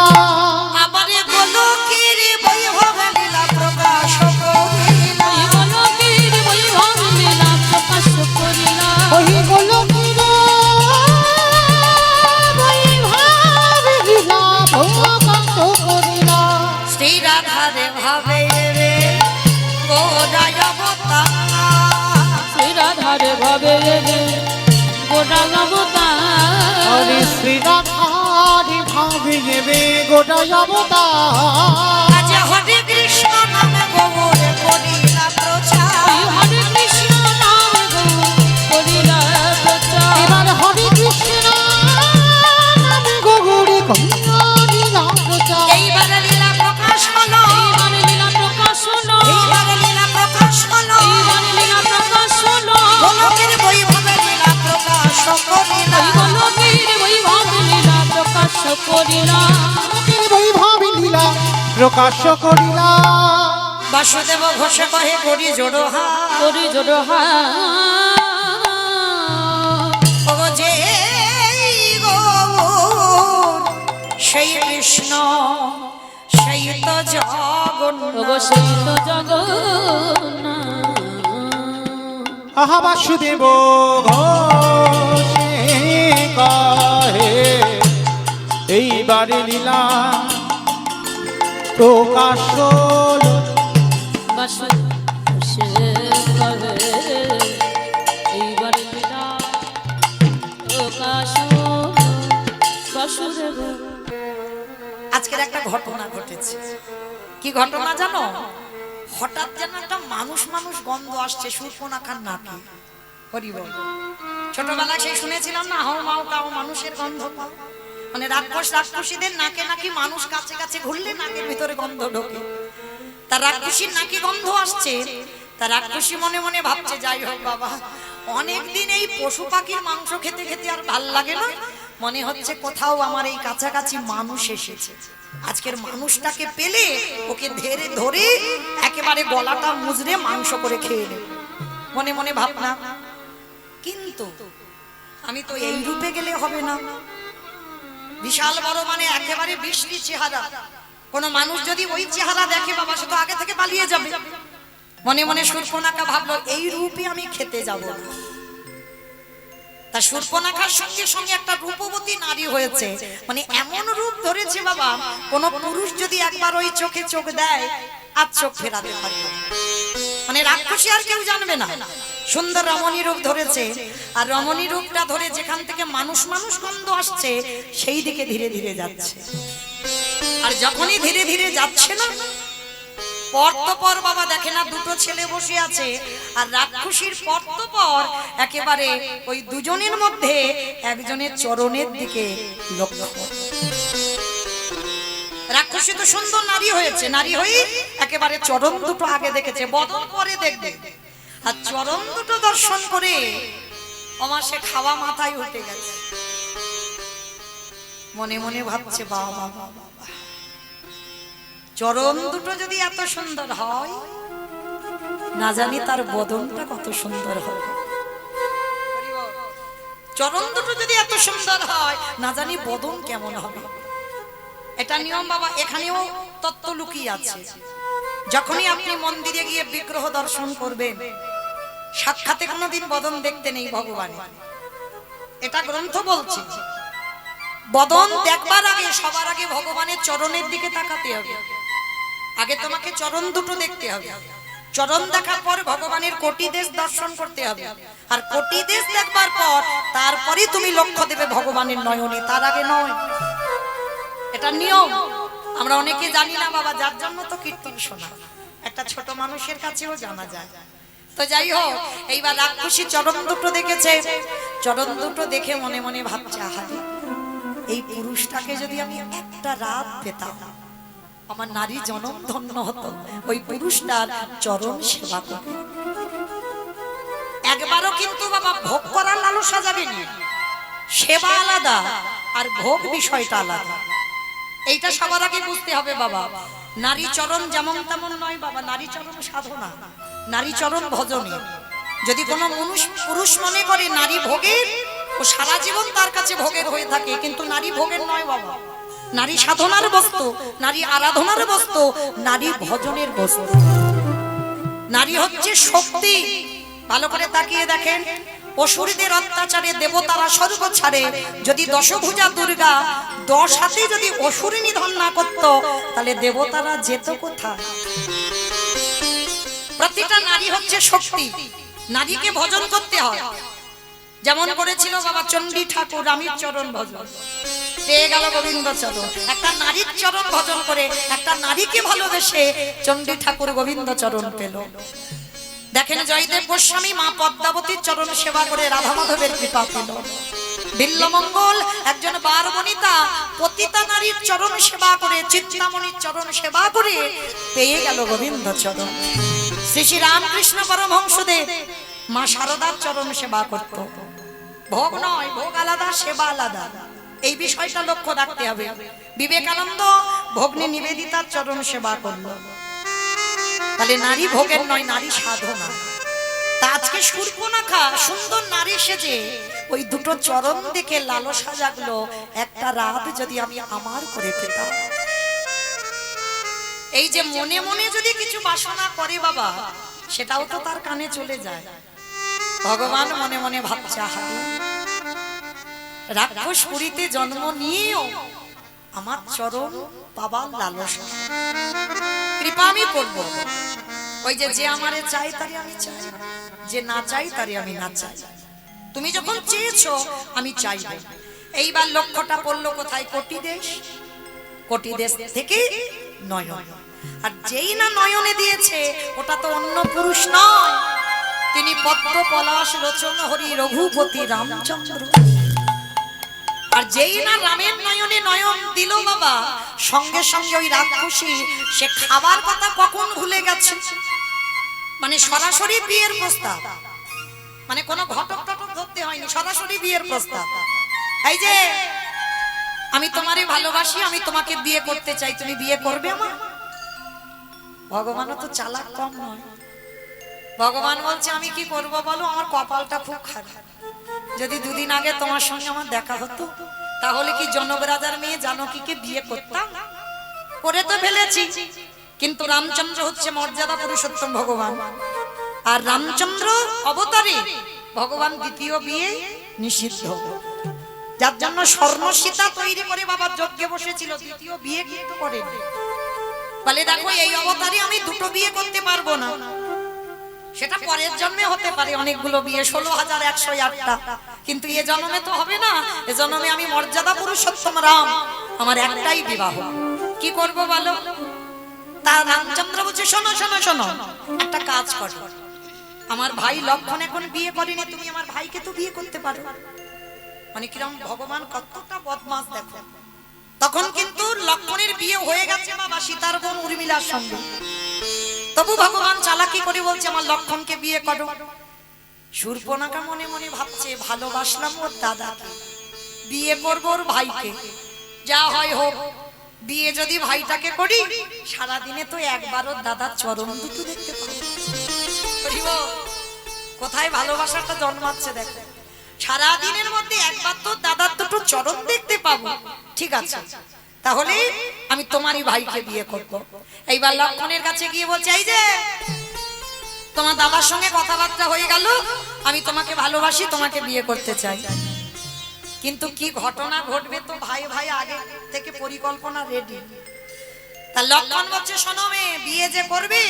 আমারে গোলকের বৈভব লীলা প্রকাশ করিলা ওই গোলকের বৈভব লীলা প্রকাশ করিলা ওই গোলকের বৈভব লীলা প্রকাশ করিলা শ্রী রাধারে ভাবে রে গোরায় অবতার শ্রী রাধার ভাবে গোটা অবতার হরে শ্রী রাধারি ভাবে নেবে গোটা অবতার আজ হরে কৃষ্ণ নামে গৌরে করিলা প্রচার হরে কৃষ্ণ নাম করিলা প্রচার এবার হরে কৃষ্ণ নামে গৌরে করিলা প্রচার এইবারে লীলা প্রকাশ হলো এইবারে লীলা প্রকাশ হলো এইবারে লীলা প্রকাশ হলো এইবারে লীলা প্রকাশ হলো গোলকের বৈভবে লীলা প্রকাশ করিলা ওই গোলকের বৈভব লীলা প্রকাশ করিলা বৈভব লীলা প্রকাশ করিলা বাসুদেব ঘোষ কহে করি জোড়ো হা করি জোড় ও যে গৌর সেই কৃষ্ণ সেই তো জগন্নাথ ওগো সেই তো জগন্নাথ আহা বাসুদেব ঘোষে কহে এইবারে লীলা প্রকাশ হলো বাসু সে কবে এইবার লীলা প্রকাশ বাসুদেব আজকের একটা ঘটনা ঘটেছে কি ঘটনা জানো হঠাৎ যেন একটা মানুষ মানুষ গন্ধ আসছে শূর্পণখার নাকে হরি বল ছোটবেলায় সেই শুনেছিলাম না হাও মাও কাও মানুষের গন্ধ পাও মানে রাক্ষসীদের নাকে নাকি মানুষ কাছে কাছে ঘুরলে নাকের ভিতরে গন্ধ ঢোকে তার রাক্ষসীর নাকি গন্ধ আসছে তার রাক্ষসী মনে মনে ভাবছে যাই হোক বাবা অনেকদিন এই পশু পাখির মাংস খেতে খেতে আর ভাল লাগে না মনে হচ্ছে কোথাও আমার এই কাছাকাছি মানুষ এসেছে আজকের মানুষটাকে পেলে ওকে ধরে ধরে একেবারে গলাটা মুজরে মাংস করে খেয়ে নেব মনে মনে ভাবনা কিন্তু আমি তো এই রূপে গেলে হবে না বিশাল বড় মানে একেবারে বৃষ্টি চেহারা কোন মানুষ যদি ওই চেহারা দেখে বাবা সে তো আগে থেকে পালিয়ে যাবে মনে মনে শূর্পণখা ভাবলো এই রূপে আমি খেতে যাব না তা শূর্পণখার সঙ্গে সঙ্গে একটা রূপবতী নারী হয়েছে মানে এমন রূপ ধরেছে বাবা কোন পুরুষ যদি একবার ওই চোখে চোখ দেয় আর চোখ ফেরাতে পারবে মানে রাক্ষসী আর কেউ জানবে না সুন্দর রমণী রূপ ধরেছে আর রমণী রূপটা ধরে যেখান থেকে মানুষ মানুষ গন্ধ আসছে সেই দিকে ধীরে ধীরে যাচ্ছে আর যখনই ধীরে ধীরে যাচ্ছে না পর বাবা দেখে না দুটো ছেলে বসে আছে আর রাক্ষসীর পর একেবারে ওই দুজনের মধ্যে একজনের চরণের দিকে লক্ষ্য রাক্ষসী তো সুন্দর নারী হয়েছে নারী হয়ে একেবারে চরণ দুটো আগে দেখেছে বদন পরে দেখবে আর চরণ দুটো দর্শন করে আমার সে খাওয়া মাথায় উঠে গেছে মনে মনে ভাবছে বাবা বাবা চরণ দুটো যদি এত সুন্দর হয় না জানি তার বদনটা কত সুন্দর হবে চরণ দুটো যদি এত সুন্দর হয় না জানি বদন কেমন হবে এটা নিয়ম বাবা এখানেও তত্ত্ব লুকিয়ে আছে যখনই আপনি মন্দিরে গিয়ে বিগ্রহ দর্শন করবেন সাক্ষাতে কোনোদিন বদন দেখতে নেই ভগবান এটা গ্রন্থ বলছে বদন দেখবার আগে সবার আগে ভগবানের চরণের দিকে তাকাতে হবে আগে তোমাকে চরণ দুটো দেখতে হবে চরণ দেখার পর ভগবানের কোটি দেশ দর্শন করতে হবে আর কোটি দেশ দেখবার পর তারপরে তুমি লক্ষ্য দেবে ভগবানের নয়নে তার আগে নয় এটা নিয়ম আমরা অনেকে জানি না বাবা যার জন্য তো কীর্তন শোনা একটা ছোট মানুষের কাছেও জানা যায় তো যাই হোক এইবার রাক্ষসী চরণ দুটো দেখেছে চরণ দুটো দেখে মনে মনে ভাবছে আহারে এই পুরুষটাকে যদি আমি একটা রাত পেতাম আমার নারী জনম ধন্য হতো ওই পুরুষটার চরণ সেবা করে একবারও কিন্তু বাবা ভোগ করার লালসা যাবে না সেবা আলাদা আর ভোগ বিষয়টা আলাদা এইটা সবার আগে বুঝতে হবে বাবা নারী চরণ যেমন তেমন নয় বাবা নারী চরণ সাধনা নারী চরণ ভজনে যদি কোনো পুরুষ মনে করে নারী ভোগের ও সারা জীবন তার কাছে ভোগের হয়ে থাকে, কিন্তু নারী ভোগের নয় বাবা। নারী সাধনার বস্তু, নারী আরাধনার বস্তু, নারী ভজনের বস্তু। নারী হচ্ছে শক্তি। ভালো করে তাকিয়ে দেখেন, অসুরদের অত্যাচারে দেবতারা স্বর্গ ছাড়ে। যদি দশভুজা দুর্গা 10 হাতে যদি অসুর নিধন না করত, তাহলে দেবতারা যেত কোথায়? প্রতিটা নারী হচ্ছে শক্তি। নারীকে ভজন করতে হয়। যেমন করেছিল বাবা চণ্ডী ঠাকুর রামের চরণ ভজন, পেয়ে গেল গোবিন্দ চরণ। একটা নারীর চরণ ভজন করে, একটা নারীকে ভালোবেসে চণ্ডী ঠাকুর গোবিন্দ চরণ পেল। দেখেন জয়দেব গোস্বামী মা পদ্মাবতীর চরণ সেবা করে রাধা মাধবের কৃপা পেল। বিল্লমঙ্গল একজন বারবনিতা পতিতা নারীর চরণ সেবা করে, চিন্তামণির চরণ সেবা করে পেয়ে গেল গোবিন্দ চরণ। শ্রী শ্রী রামকৃষ্ণ পরমহংসদেব মা শারদার চরণ সেবা করত। ভোগ নয়, ভোগ আলাদা, সেবা আলাদা। এই বিষয়টা লক্ষ্য রাখতে হবে। বিবেকানন্দ ভগ্নী নিবেদিতার চরণ সেবা করল। তাহলে নারী ভোগের নয়, নারী সাধনা। তা আজকে শূর্পণখা সুন্দর নারী সেজে ওই দুটো চরণ দেখে লালসা জাগলো, একটা রাত যদি আমি আমার করে পেতাম। এই যে মনে মনে যদি কিছু বাসনা করে বাবা, সেটাও তো তার কানে চলে যায়। ভগবান মনে মনে ভাবছে, আহারে রাক্ষসপুরীতে জন্ম নিয়েও আমার চরণ পাবার লালসা, কৃপা আমি করব। ওই যে আমারে চাই তারে আমি চাই, যে না চাই তারে আমি না চাই। তুমি যখন চেয়েছো আমি চাইব। এইবার লক্ষ্যটা পড়লো কোথায়? কোটি দেশ। কোটি দেশ থেকে নয়ন। আর যেই না নয়নে দিয়েছে, ওটা তো অন্য পুরুষ নয়, তিনি পদ্ম পলাশ লোচন হরি রঘুপতি রামচন্দ্র। আর যেই না রামের নয়নে নয়ন দিল বাবা, সঙ্গে সঙ্গে ওই রাক্ষসী সে খাবার কথা কখন ভুলে গেছে। মানে সরাসরি বিয়ের প্রস্তাব, মানে কোনো ঘটক টটক ধরতে হয়নি, সরাসরি বিয়ের প্রস্তাব। এই যে আমি তোমারে ভালোবাসি, আমি তোমাকে বিয়ে করতে চাই, তুমি বিয়ে করবে আমার? ভগবানও তো চালাক কম নয়। ভগবান বলছে আমি কি করব বলো, আমার কপালটা খুব খারাপ। যদি দুদিন আগে তোমার সঙ্গে আমার দেখা হতো, তাহলে কি জনক রাজার মেয়ে জানকীকে বিয়ে করতাম? করে তো ফেলেছি। কিন্তু রামচন্দ্র হচ্ছে মর্যাদা পুরুষোত্তম ভগবান, আর রামচন্দ্র অবতারে ভগবান দ্বিতীয় বিয়ে নিষিদ্ধ। যার জন্য স্বর্ণ সীতা তৈরি করে বাবা যজ্ঞে বসেছিল, দ্বিতীয় বিয়ে কিন্তু করেনি। বলে দেখো এই অবতারে আমি দুটো বিয়ে করতে পারবো না। সেটা পরের জন্মে হতে পারে অনেকগুলো বিয়ে, 16,108টা, কিন্তু এ জন্মে তো হবে না। এ জন্মে আমি মর্যাদা পুরুষোত্তম রাম, আমার একটাই বিবাহ। কি করব বলো? তা রামচন্দ্র বলছে শোনো শোনো শোনো, একটা কাজ করো, আমার ভাই লক্ষণ এখন বিয়ে করেনি, তুমি আমার ভাইকে তো বিয়ে করতে পারো। মানে কিরম ভগবান কতটা বদমাস দেখো। তখন কিন্তু লক্ষণের বিয়ে হয়ে গেছে বাবা সীতার বোন উর্মিলার সঙ্গে। তবু ভগবান চালাকি করে বলছে আমার লক্ষণকে বিয়ে করো। শূর্পণখা মনে মনে ভাবছে ভালোবাসলাম ওর দাদাকে, বিয়ে করবো ওর ভাইকে, যা হয় হোক। বিয়ে যদি ভাইটাকে করি, সারাদিনে তো একবার ওর দাদার চরণ দুটো দেখতে পাবো। কোথায় ভালোবাসাটা জন্মাচ্ছে দেখো। সারাদিনের মধ্যে একবার তো দাদার দুটো চরণ দেখতে পাবো। ঠিক আছে, তাহলে আমি তোমারই ভাইকে বিয়ে করব। এইবার লক্ষণের কাছে গিয়ে বলছে এই যে তোমার দাদার সঙ্গে কথাবার্তা হয়ে গেল, আমি তোমাকে ভালোবাসি, তোমাকে বিয়ে করতে চাই। কিন্তু কি ঘটনা ঘটবে তো ভাই ভাই আগে থেকে পরিকল্পনা রেডি। তা লক্ষণ বলছে শোনো মেয়ে, বিয়ে যে করবে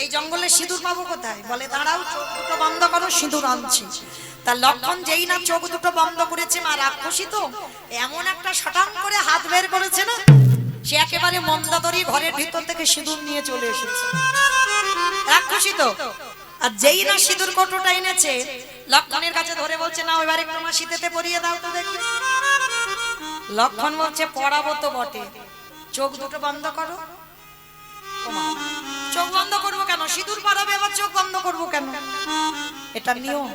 এই জঙ্গলে সিঁদুর পাবো কোথায়? বলে দাঁড়াও, চোখ দুটো বন্ধ করো, সিঁদুর আনছি। তা লক্ষণ যেই না চোখ দুটো বন্ধ করেছে, মা রাক্ষসী তো এমন একটা শটান করে হাত বের করেছে না, সে একেবারে মন্দাদরি ঘরের ভিতর থেকে সিঁদুর নিয়ে চলে এসেছে। রাক্ষসী তো। আর যেই না সিঁদুর কৌটোটা এনেছে, লক্ষণের কাছে ধরে বলছে না এবারে একটু আমার শীতেতে পরিয়ে দাও তো দেখি। লক্ষণ বলছে পড়াবো তো বটে, চোখ দুটো বন্ধ করো। চোখ বন্ধ করবো কেন? সিঁদুর পরাবে, আবার চোখ বন্ধ করবো কেন? এটা নিয়ম।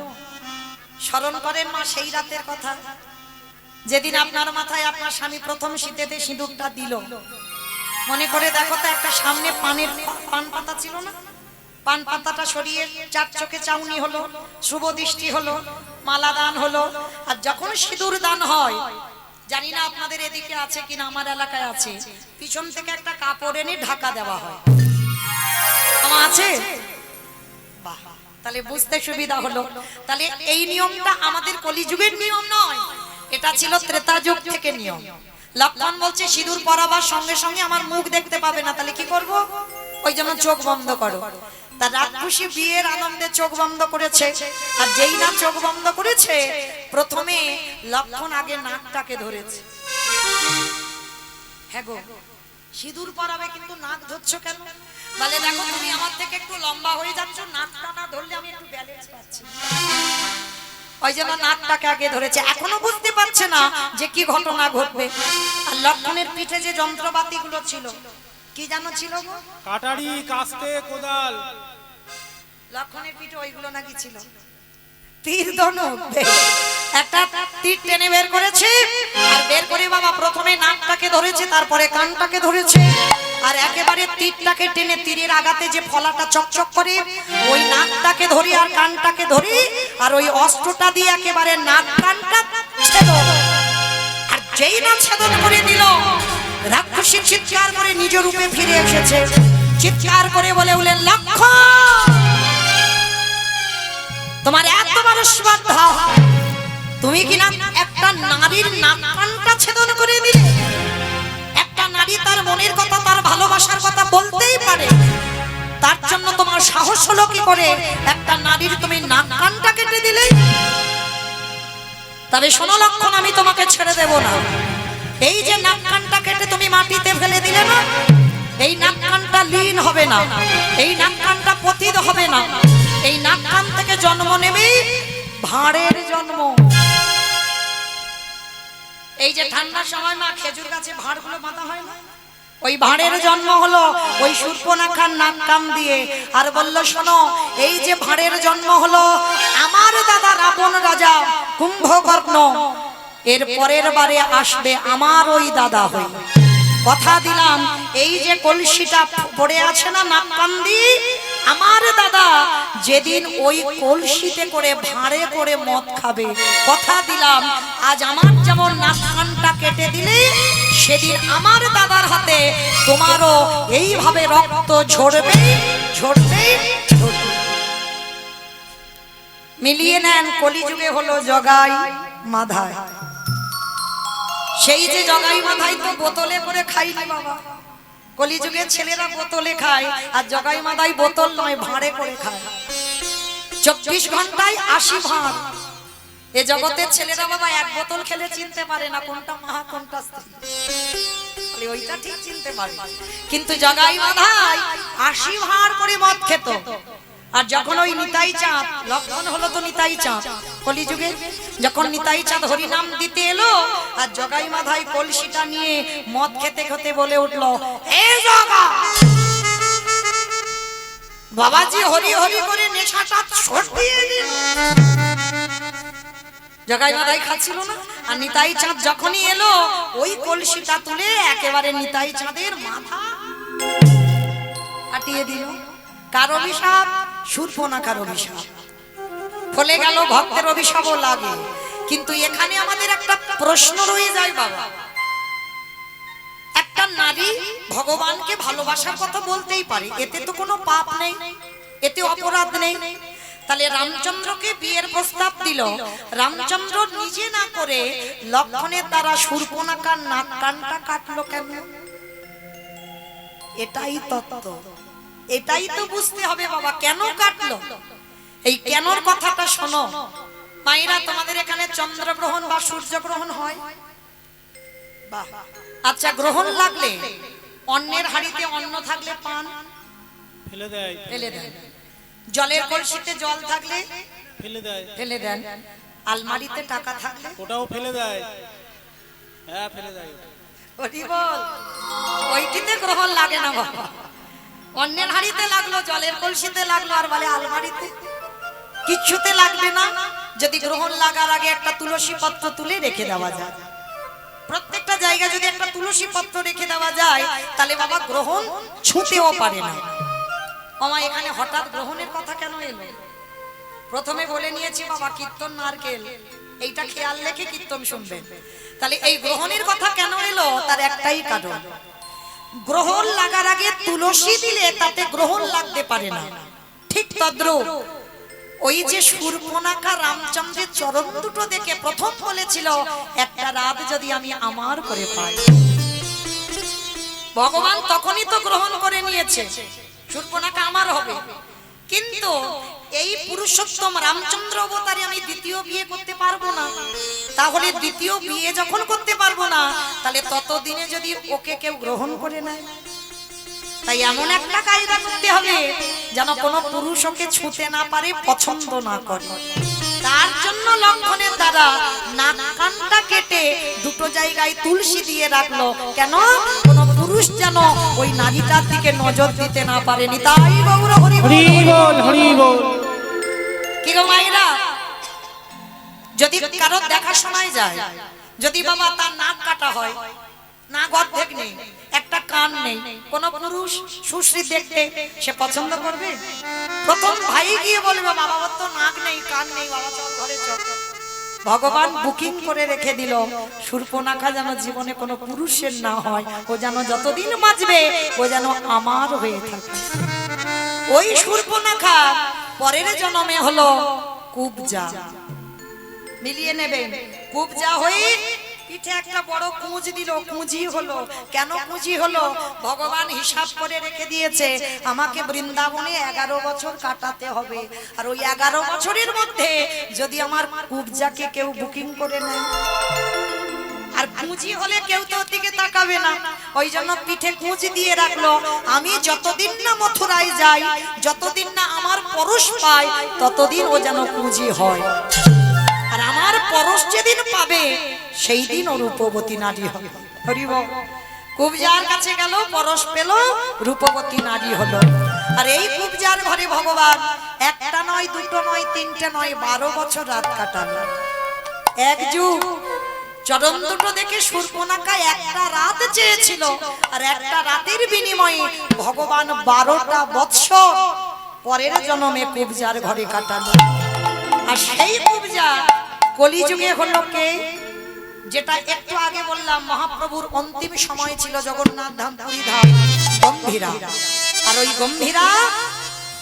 স্মরণ করেন মা সেই রাতের কথা, যেদিন আপনার মাথায় আপনার স্বামী প্রথম শীতেতে সিঁদুরটা দিল। মনে করে দেখো তো, একটা সামনে পান পাতা ছিল না, পান পাতাটা সরিয়ে চার চোখে চাউনি হলো, শুভ দৃষ্টি হলো, মালা দান হলো। আর যখন সিঁদুর দান হয়, জানি না আপনাদের এদিকে আছে কিনা, আমার এলাকায় আছে, পিছন থেকে একটা কাপড় এনে ঢাকা দেওয়া হয়। আমার আছে? বাহ, তাহলে বুঝতে সুবিধা হলো। তাহলে এই নিয়মটা আমাদের কলিযুগের নিয়ম নয়, এটা ছিল ত্রেতা যুগ থেকে নিয়ম। লক্ষণ বলছে সিঁদুর পরাবার সঙ্গে সঙ্গে আমার মুখ দেখতে পাবে না, তাহলে কি করব? ওই জন্য চোখ বন্ধ করো। তার রাক্ষসী বিয়ের আনন্দে চোখ বন্ধ করেছে, আর যেই না চোখ বন্ধ করেছে, প্রথমে লক্ষণ আগে নাকটাকে ধরেছে। হ্যাঁ গো, সিঁদুর পরাবে কিন্তু নাক ধরছো কেন? বলে দেখো তুমি আমার থেকে একটু লম্বা হয়ে যাচ্ছ, নাকটা না ধরলে আমি একটু ব্যালেন্স পাচ্ছি। ওই জন্য নাকটাকে আগে ধরেছে। এখনো বুঝতে পারছে না যে কি ঘটনা ঘটবে। আর লক্ষণের পিঠে যে যন্ত্রপাতি গুলো ছিল, কি জানো ছিল গো? কাটারি, কাস্তে, কোদাল। লক্ষণের পিঠে ওইগুলো নাকি ছিল তীর ধনুক। একটা তীর টেনে বের করেছে, আর বের করে বাবা প্রথমে নাকটাকে ধরেছে, তারপরে কানটাকে ধরেছে, আর একেবারে তীরটাকে টেনে তীরের আগাতে যে ফলাটা চকচক করে ওই নাকটাকে ধরি আর কানটাকে ধরি, আর ওই অস্ত্রটা দিয়ে একেবারে নাক কানটা ছেদন। আর যেই না ছেদন করে দিল, রাক্ষসী চিৎকার করে নিজ রূপে ফিরে এসেছে। চিৎকার করে বলে উঠলেন, লক্ষণ, তোমার এত বড় শ্রদ্ধা, তুমি কিনা একটা নারীর নাক কানটা ছেদন করে দিলে। একটা নারী তার মনের কথা, তার ভালোবাসার কথা বলতেই পারে, তার জন্য তোমার সাহস হলো কি করে একটা নারীর তুমি নাক কানটা কেটে দিলে? তবে শোনো লক্ষণ, আমি তোমাকে ছেড়ে দেব না। এই যে নাক কানটা কেটে তুমি মাটিতে ফেলে দিলে না, এই নাক কানটা লীন হবে না, এই নাক কানটা পতিত হবে না, এই নাক কান থেকে জন্ম নেবে ভাঁড়ের জন্ম। এই যে ঠান্ডার সময় মা খেজুর গাছে ভাঁড়গুলো বাঁধা হয় না, ওই ভাঁড়ের জন্ম হলো ওই শূর্পণখার নাক কান দিয়ে। আর বলল, শোনো, এই যে ভাঁড়ের জন্ম হলো আমার দাদা রাবণ রাজা কুম্ভকর্ণ, এর পরের বারে আসবে আমার ওই দাদা হয়ে। কথা দিলাম, এই যে কলসিটা পড়ে আছে না নাক কান দিয়ে, আমার দাদা যেদিন ওই কলসিতে করে ভাঁড়ে করে মদ খাবে, কথা দিলাম আজ আমার যেমন নাক কানটা কেটে দিলে, সেদিন আমার দাদার হাতে তোমারও এইভাবে রক্ত ঝরবে ঝরবে ঝরবে। মিলিয়ে নেন, কলিযুগে হলো জগাই মাধাই। সেই যে জগাই মাধাই তো বোতলে করে খাইনি বাবা, কলিযুগের ছেলেরা বোতলে খায়, আর জগাই মাধাই বোতল নয়, ভাঁড়ে করে খায়। 24 ঘন্টায় 80 ভাঁড়। এ জগতের ছেলেরা বাবা এক বোতল খেলে চিনতে পারে না কোনটা মা কোনটা স্ত্রী, ওইটা ঠিক চিনতে পারে। কিন্তু জগাই মাধাই 80 ভাঁড় করে মদ খেত। আর যখন ওই নিতাই চাঁদ, লক্ষণ হলো তো নিতাই চাঁদ কলিযুগে, যখন নিতাই চাঁদ হরি নাম দিতে এলো, আর জগাই মাধাই কলসিটা নিয়ে মদ খেতে খেতে বলে উঠলো, এ জগা বাবাজি হরি হরি করে নেশাটা ছড়িয়ে দিল। জগাই মাধাই খাচ্ছিল না, আর নিতাই চাঁদ যখনই এলো, ওই কলসিটা তুলে একেবারে নিতাই চাঁদের মাথা কাটিয়ে দিল। কার অভিশাপ? শূর্পণখার অভিশাপ। ফলে গেল ভক্তের অভিশাপও লাগে। কিন্তু এখানে আমাদের একটা প্রশ্ন রয়ে যায় বাবা, একটা নারী ভগবানকে ভালোবাসার কথা বলতেই পারে, এতে তো কোনো পাপ নেই, এতে অপরাধ নেই। তাহলে রামচন্দ্রকে বিয়ের প্রস্তাব দিল, রামচন্দ্র নিজে না করে লক্ষণের দ্বারা শূর্পণখার নাক কানটা কাটলো কেন? এটাই তত্ত্ব, এটাই তো বুঝতে হবে বাবা, কেন কাটলো? এই কেনর কথাটা শোনো মায়েরা। তোমাদের এখানে চন্দ্রগ্রহণ বা সূর্যগ্রহণ হয়? বাহ, আচ্ছা, গ্রহণ লাগলে অন্যের হাড়িতে অন্ন থাকলে পান ফেলে দেয়, ফেলে দেন, জলের কলসিতে জল থাকলে ফেলে দেয়, ফেলে দেন, আলমারিতে টাকা থাকলে ওটাও ফেলে দেয়। হ্যাঁ, ফেলে দেয়। ওটি বল, ওইটিতে গ্রহণ লাগে না বাবা। অন্যের হাড়িতে লাগলো, জলের কলসিতে লাগলো, আর বলে আলমারিতে কিচ্ছুতে লাগবে না। যদি গ্রহণ লাগার আগে একটা তুলসী পত্র তুলে রেখে দেওয়া যায়, প্রত্যেকটা জায়গায় যদি একটা তুলসী পত্র রেখে দেওয়া যায়, তাহলে বাবা গ্রহণ ছুঁতেও পারে না। আমার এখানে হঠাৎ গ্রহণের কথা কেন এলো? প্রথমে বলে নিয়েছি বাবা কীর্তন নারকেল, এইটা খেয়াল রেখে কীর্তন শুনবেন। তাহলে এই গ্রহণের কথা কেন এলো, তার একটাই কারণ, গ্রহণ লাগার আগে তুলসী দিলে তাতে গ্রহণ লাগতে পারে না। ঠিক তদ্রূপ ওই যে শূর্পণখা রামচন্দ্রের চরণ দুটো দেখে প্রথম বলেছিল একটা রাত যদি আমি আমার করে পাই, ভগবান তখনই তো গ্রহণ করে নিয়েছে, শূর্পণখা আমার হবে। কিন্তু এই পুরুষোত্তম রামচন্দ্র অবতারে আমি দ্বিতীয় বিয়ে করতে পারবো না, তাহলে দ্বিতীয় বিয়ে যখন করতে পারবো না, তাহলে ততদিনে যদি ওকে কেউ গ্রহণ করে নেয়, তাই এমন একটা কায়দা করতে হবে যেন কোনো পুরুষ ওকে ছুঁতে না পারে, পছন্দ না করে। তার জন্য লক্ষণের দ্বারা নাক কানটা কেটে দুটো জায়গায় তুলসী দিয়ে রাখলো, কেন কোনো পুরুষ যেন ওই নারীটার দিকে নজর দিতে না পারেনি। তাই গৌর হরি বল, হরি বল। কি গো মায়েরা, যদি কারো দেখা শোনায় যায়, যদি বাবা তার নাক কাটা হয়, না অর্ধেক নেই, একটা কান নেই, কোন পুরুষ সুশ্রী দেখতে সে পছন্দ করবে? প্রথম ভাই গিয়ে বলবে বাবা ওর তো নাক নেই, কান নেই, বাবা চল ঘরে চল। ভগবান বুকিং করে রেখে দিল শূর্পণখা যেন জীবনে কোনো পুরুষের না হয়, ও যেন যতদিন বাঁচবে ও যেন আমার হয়ে থাকে। ওই শূর্পণখা পরের জন্মে হলো কুবজা, মিলিয়ে নেবেন, কুবজা হয়ে পিঠে একটা বড় কুঁজ দিল, কুঁজি হলো। কেন কুঁজি হলো? ভগবান হিসাব করে রেখে দিয়েছে আমাকে বৃন্দাবনে 11 বছর কাটাতে হবে, আর ওই 11 বছরের মধ্যে যদি আমার কুবজাকে কেউ বুকিং করে নেয়, আর কুঁজি হলে কেউ তো ওর দিকে তাকাবে না, ওই জন্য পিঠে কুঁজি দিয়ে রাখলো। আমি যতদিন না মথুরায় যাই, যতদিন না আমার পরশ পাই, ততদিন ও যেন কুঁজি হয়, আর আমার পরশ যেদিন পাবে সেই দিন ও রূপবতী নারী হবে। হরি বল। কুবজার কাছে গেল, পরশ পেল, রূপবতী নারী হলো। আর এই কুবজার ঘরে ভগবান একটা নয়, দুটো নয়, তিনটে নয়, 12 বছর রাত কাটালো। এক যুগ চরণ দুটো দেখে শূর্পণখা একটা রাত চেয়েছিল, আর একটা রাতের বিনিময়ে ভগবান 12টা বৎসর পরের জন্মে কুবজার ঘরে কাটালো। আর সেই কুবজা কলিযুগে হলো কে? যেটা একটু আগে বললাম, মহাপ্রভুর অন্তিম সময় ছিল জগন্নাথ ধাম, পুরী ধাম, গম্ভীরা। আর ওই গম্ভীরা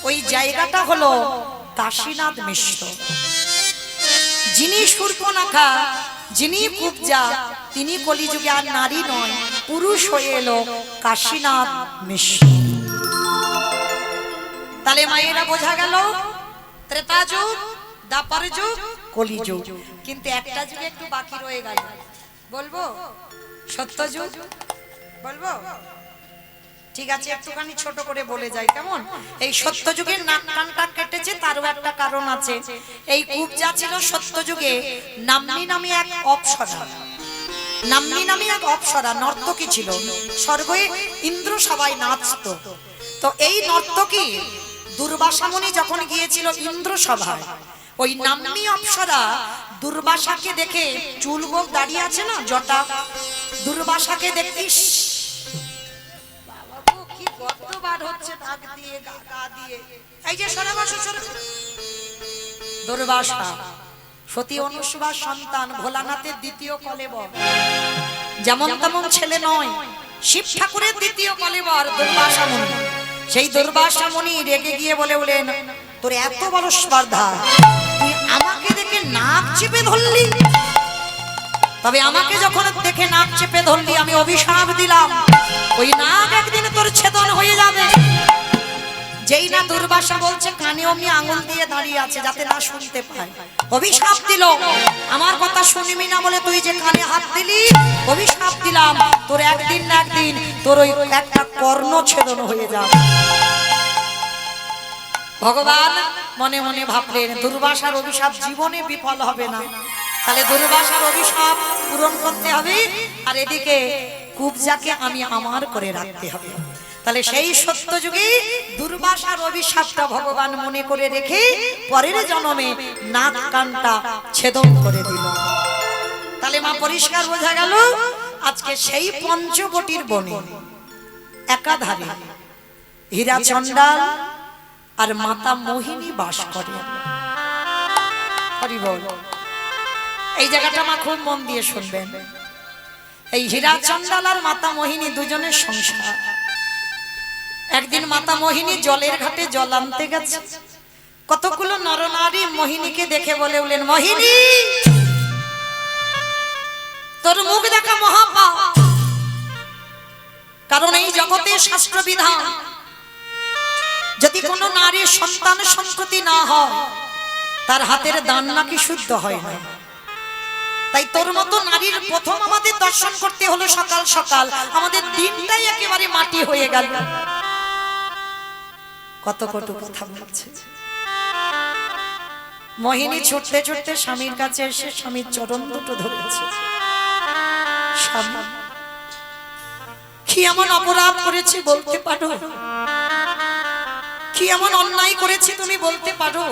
ওই জায়গাটা হলো কাশীনাথ মিশ্র। যিনি শূর্পণখা, যিনি কুবজা, তিনি কলিযুগে আর নারী নয়, পুরুষ হয়ে এলো কাশীনাথ মিশ্র। তাহলে মায়েরা বোঝা গেল ত্রেতা যুগ, দ্বাপর যুগ, কলিযুগ। কিন্তু একটা যুগে একটু বাকি রয়ে গেল, বলবো? সত্যযুগ বলবো? ঠিক আছে, একটুখানি ছোট করে বলে যাই, কেমন? এই সত্যযুগের নাক কানটা কেটেছে, তারও একটা কারণ আছে। এই কুবজা ছিল সত্যযুগে নাম্নী নামে এক অপ্সরা, নাম্নী নামে এক অপ্সরা নর্তকী ছিল, স্বর্গে ইন্দ্র সবাই নাচতো। তো এই নর্তকী দুর্বাসা মুনি যখন গিয়েছিল ইন্দ্র সভায়, ওই নাম্নী অপ্সরা দুর্বাসাকে দেখে, চুল গোপ দাঁড়িয়ে আছে না, জটা, দুর্বাসাকে দেখিস কি কতবার হচ্ছে দাগ দিয়ে গা দিয়ে, এই যে সরে বসো, সরে। দুর্বাসা সতী অনুসুভার সন্তান, ভোলানাথের দ্বিতীয় কলেবর, যেমন তেমন ছেলে নয়, শিব ঠাকুরের দ্বিতীয় কলেবর দুর্বাসা মুনি। সেই দুর্বাসা মুনি রেগে গিয়ে বলেন, তোর এত বড় স্পর্ধা, তুই আমাকে দেখে নাক চেপে ধরলি? তবে আমাকে যখন দেখে নাক চেপে ধরলি, আমি অভিশাপ দিলাম ওই নাক একদিন তোর ছেদন হয়ে যাবে। যেই না দুর্বাসা বলছে, কানে অমনি আঙুল দিয়ে দাঁড়িয়ে আছে যাতে না শুনতে পায়, অভিশাপ দিল, আমার কথা শুনবি না বলে তুই যে কানে হাত দিলি, অভিশাপ দিলাম তোর একদিন না একদিন তোর ওই একটা কর্ণ ছেদন হয়ে যাবে। ভগবান মনে মনে ভাবলেন দুর্বাসার অভিশাপ জীবনে বিফল হবে না, তাহলে দুর্বাসার অভিশাপ পূরণ করতে হবে, আর এদিকে কুবজাকে আমি আমার করে রাখতে হবে। তাহলে সেই সত্য যুগে দুর্বাসার অভিশাপটা ভগবান মনে করে রেখে পরের জন্মে নাক কানটা ছেদন করে দিল। তাহলে মা পরিষ্কার বোঝা গেল, আজকে সেই পঞ্চবটির বনে একাধারে হীরা চণ্ডাল আর মাতা মোহিনী বাস করে। হরি বল। এই জায়গাটা আমার খুব মন দিয়ে শুনবেন। এই হীরা চন্ডাল আর মাতা মোহিনী দুজনের সংসার। একদিন মাতা মোহিনী জলের ঘাটে জল আনতে গেছে। কতগুলো নরনারী মোহিনীকে দেখে বলে উঠলেন, মোহিনী তোর মুখ দেখা মহাপাপ। কারণ এই জগতে শাস্ত্র বিধান, যদি কোনো নারীর সন্তান সন্ততি না হয় তার হাতের দান নাকি শুদ্ধ হয় না। তাই তোর মতো নারীর প্রথম আমাদের দর্শন করতে হলো সকাল সকাল, আমাদের দিনটাই একেবারে মাটি হয়ে গেল। কত কটু কথা বলছে। মোহিনী ছুটতে ছুটতে স্বামীর কাছে এসে স্বামীর চরণ দুটো ধরেছে। স্বামী, কি এমন অপরাধ করেছি বলতে পারো? কি এমন অন্যায় করেছি তুমি বলতে পারো?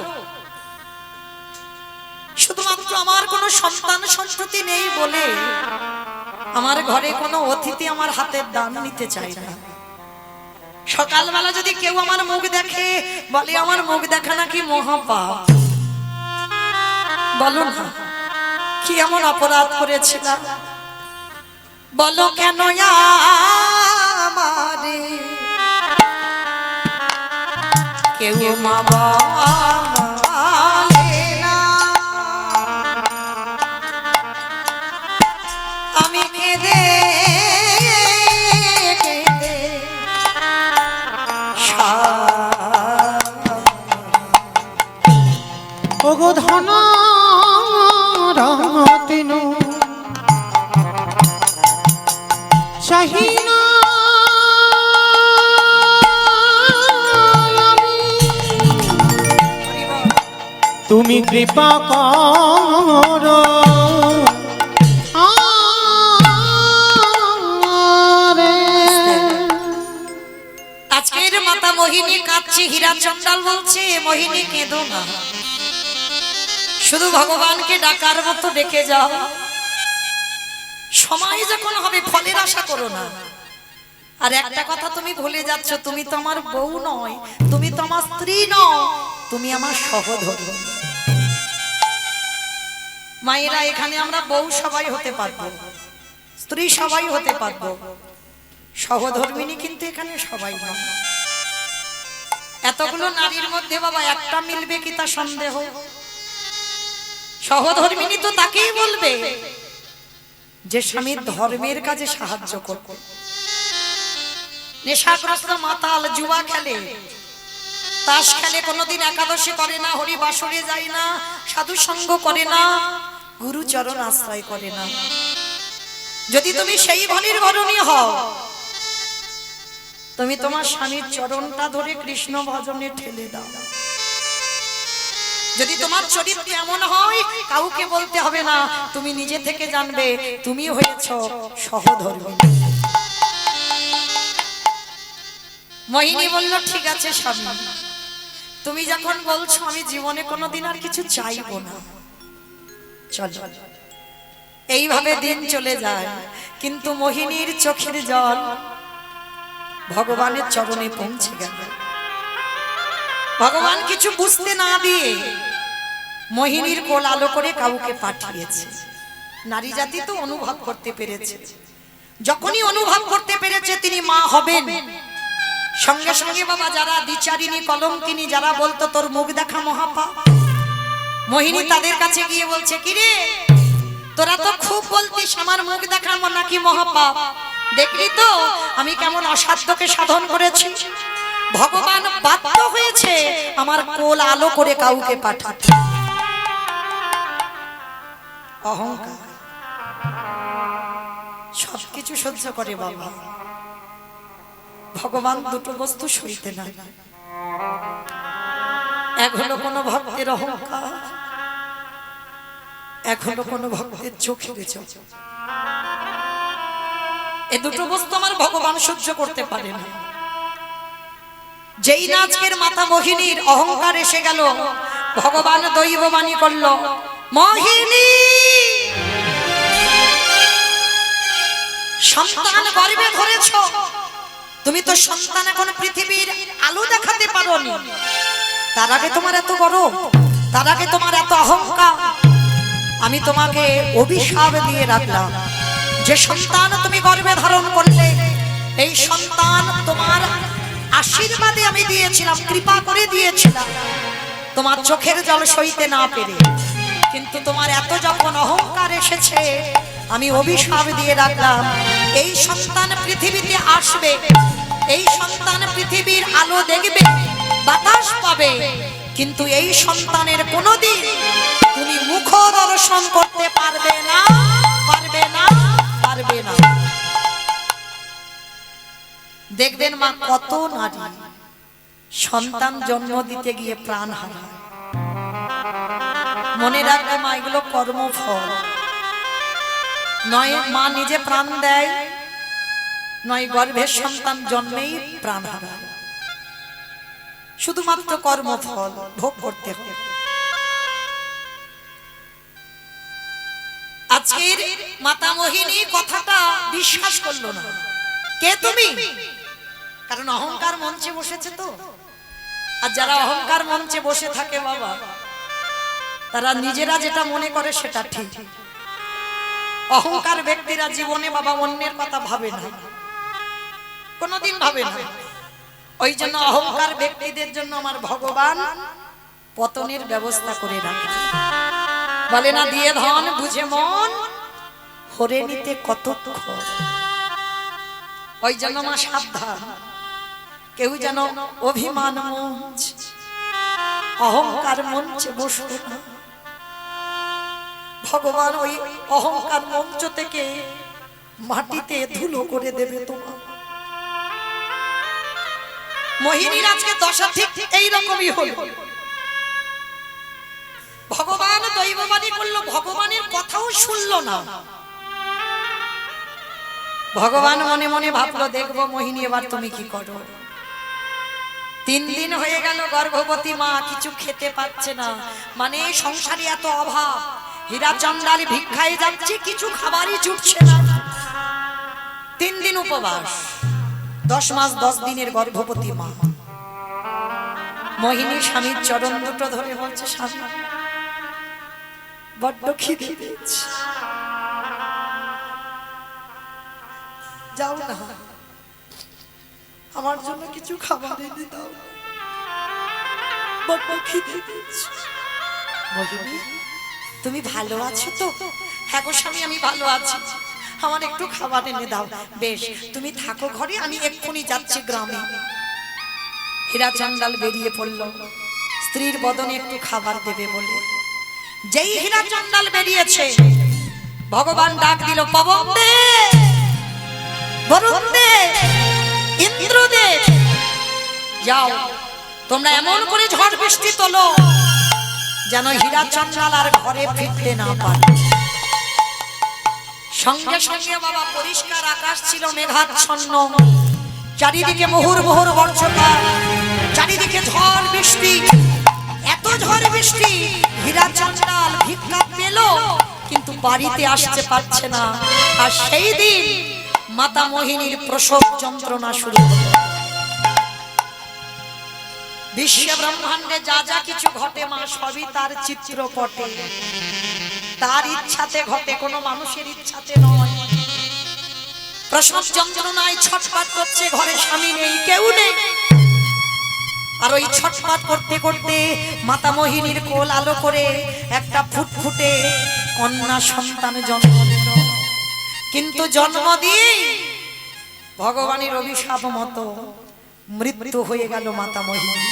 শুধুমাত্র আমার কোনো সন্তান সন্ততি নেই বলে আমার ঘরে কোনো অতিথি আমার হাতের দান নিতে চায় না। সকালবেলা যদি কেউ আমার মুখ দেখে বলে আমার মুখ দেখা নাকি মহাপাপ। বলো না কি এমন অপরাধ করেছিলাম? বলো কেন আমারে কেউ মা বলে না? আমি কেঁদে কেঁদে ওগো ধন রাতিনু চাহিনা তুমি কৃপা করো আজকের মাতা মোহিনী কাঁদছে। হীরা চন্ডাল বলছে, মোহিনী কেঁদো না, শুধু ভগবানকে ডাকার মতো ডেকে যাও। সময় যখন হবে ফলের আশা করো না। আর একটা কথা তুমি ভুলে যাচ্ছ, তুমি তো আমার বউ নয়, তুমি তো আমার স্ত্রী নও, তুমি আমার সহধর্মী। মায়েরা, এখানে আমরা বউ সবাই হতে পারবো, স্ত্রী সবাই হতে পারবো, সহধর্মিনী কিন্তু এখানে সবাই নয়। এতগুলো নারীর মধ্যে বাবা একটা মিলবে কি তা সন্দেহ। সহধর্মিনী তো তাকেই বলবে যে স্বামীর ধর্মের কাজে সাহায্য করবে। নেশাগ্রস্ত মাতাল জুয়া খেলে, তাস খেলে, কোনোদিন একাদশী করে না, হরি বাসরে যায় না, সাধু সঙ্গ করে না, গুরুচরণ আশ্রয় করে না। যদি তুমি সেই ভলির ভরণী হও, তুমি তোমার স্বামীর চরণটা ধরে কৃষ্ণ ভজনে ঠেলে দাও। যদি তোমার চরিত্র এমন হয়, কাউকে বলতে হবে না, তুমি নিজে থেকে জানবে তুমি হয়েছো সহধর্মী। মোহিনী বলল, ঠিক আছে স্বামী, তুমি যখন বলছো আমি জীবনে কোনোদিন আর কিছু চাইবো না, চলো। এইভাবে দিন চলে যায়, কিন্তু মোহিনীর চোখের জল ভগবানের চরণে পৌঁছে গেল। ভগবান কিছু বুঝতে না দিয়ে মোহিনীর কোল আলো করে কাউকে পাঠিয়েছে। নারী জাতি তো অনুভব করতে পেরেছে। যখনই অনুভব করতে পেরেছে তিনি মা হবেন, সঙ্গে সঙ্গে বাবা যারা দ্বিচারিণী কলঙ্কিনী যারা বলতো তোর মুখ দেখা মহাপাপ, মোহিনী তাদের কাছে গিয়ে বলছে, কিরে তোরা তো খুব বলতিস আমার মুখ দেখা নাকি মহাপাপ, দেখলি তো আমি কেমন অসাধ্যকে সাধন করেছি। ভগবান বাধ্য হয়েছে আমার কোল আলো করে কাউকে পাঠাতে। অহংকার সবকিছু সহ্য করে বাবা, ভগবান দুটো বস্তু সইতে না। এক হলো কোনো ভক্তের অহংকার, এক হলো কোনো ভক্তের চোখের জল। এ দুটো বস্তু আমার ভগবান সহ্য করতে পারে না। যেই আজকের মাতা মোহিনীর অহংকার এসে গেল, ভগবান দৈববাণী করল, মোহিনী সন্তান গর্ভে ধরেছ, তুমি তো সন্তান এখন পৃথিবীর আলো দেখাতে পারোনি, তার আগে তোমার এত গর্ব। তার আগে তোমার এত অহংকার, আমি তোমাকে অভিশাপ দিয়ে রাখলাম। যে সন্তান তুমি গর্ভে ধারণ করলে, এই সন্তান তোমার আশীর্বাদে আমি দিয়েছিলাম, কৃপা করে দিয়েছিলাম তোমার চোখের জল সইতে না পেরে। কিন্তু তোমার এত যখন অহংকার এসেছে, আমি অভিশাপ দিয়ে রাখলাম, এই সন্তান পৃথিবীতে আসবে, এই সন্তান পৃথিবীর আলো দেখবে, বাতাস পাবে, কিন্তু এই সন্তানের কোনোদিন তুমি মুখ দর্শন করতে পারবে না, পারবে না, পারবে না। দেখবেন মা, কত নারী সন্তান জন্ম দিতে গিয়ে প্রাণ হারায়। মনে রাখবে মা, এগুলো কর্মফল নয়। মা নিজে প্রাণ দেয় নয়, গর্ভের সন্তান জন্মেই প্রাণ হারায়। শুধুমাত্র কর্মফল ভোগ করতে হবে। আজকের মাতা মোহিনী কথাটা বিশ্বাস করলো না। কে তুমি? কারণ অহংকার মঞ্চে বসেছে তো। আর যারা অহংকার মঞ্চে বসে থাকে বাবা, তারা নিজেরা যেটা মনে করে সেটা ঠিক। অহংকার ব্যক্তিরা জীবনে বাবা অন্যের কথা ভাবে না, কোনোদিন ভাবে না। ওই জন্য অহংকার ব্যক্তিদের জন্য আমার ভগবান পতনের ব্যবস্থা করে রাখে। বলে না, দিয়ে ধন বুঝে মন হরে নিতে কতক্ষণ। ওই জন্য মা সাবধান, কেউ যেন অভিমান মঞ্চ, অহংকার মঞ্চে বসবে না। ভগবান ওই অহংকার মঞ্চ থেকে মাটিতে ধুলো করে দেবে তোমার। মোহিনীর আজকে দশা ঠিক এইরকমই হল। ভগবান দৈববাণী করলো, ভগবানের কথাও শুনলো না। ভগবান মনে মনে ভাবলো, দেখবো মোহিনী এবার তুমি কি করো। 3 দিন হয়ে গেল গর্ভবতী মা, কিছু খেতে পাচ্ছে না। মানে সংসারে এত অভাব, হীরা চন্দালি ভিক্ষায় যাচ্ছে, কিছু খাবারই জুটছে না। 3 দিন উপবাস, 10 মাস 10 দিনের গর্ভবতী মা। মোহিনী স্বামীর চরণ দুটো ধরে বলছে, স্বামী বড্ড খিদে পেয়েছে, যাও না আমার জন্য কিছু খাবার এনে দাও, বড্ড খিদে পেয়েছে। মোহিনী, তুমি ভালো আছো তো? হ্যাঁ গো স্বামী, আমি ভালো আছি, আমার একটু খাবার এনে দাও। বেশ, তুমি থাকো ঘরে, আমি এক্ষুনি যাচ্ছি গ্রামে। হীরা চন্দাল বেরিয়ে পড়ল স্ত্রীর বদনে একটু খাবার দেবে বলে। যেই হীরা চন্দাল বেরিয়েছে, ভগবান ডাক দিল, পবন দে, বরুণ দে, ইন্দ্র দে, যাও তোমরা এমন করে ঝড় বৃষ্টি তোলো যেন হীরা চন্দাল আর ঘরে ফিরতে না পারে। সঙ্গে সঙ্গে বাবা পরিষ্কার আকাশ ছিল মেঘাচ্ছন্ন, চারিদিকে মোহর মোহর বর্ষপাত, চারিদিকে ঝড় বৃষ্টি, এত ঝড় বৃষ্টি, হীরা চন্দাল ভিক্ষা পেল কিন্তু বাড়িতে আসতে পারছে না। আর সেই দিন মাতা মোহিনীর প্রসব যন্ত্রণা শুরু হলো। বিশ্ব ব্রহ্মাণ্ডে যা যা কিছু ঘটে মা, সবই তার চিত্রপটে, তার ইচ্ছাতে ঘটে, কোনো মানুষের ইচ্ছাতে নয়। প্রসব যন্ত্রণায় ছটফট করছে, ঘরে স্বামী নেই, কেউ নেই। আর ওই ছটফট করতে করতে মাতা মোহিনীর কোল আলো করে একটা ফুটফুটে কন্যা সন্তান জন্ম দিল। কিন্তু জন্ম দিয়ে ভগবানের অভিশাপ মতো মৃত্যু হয়ে গেল মাতা মোহিনী।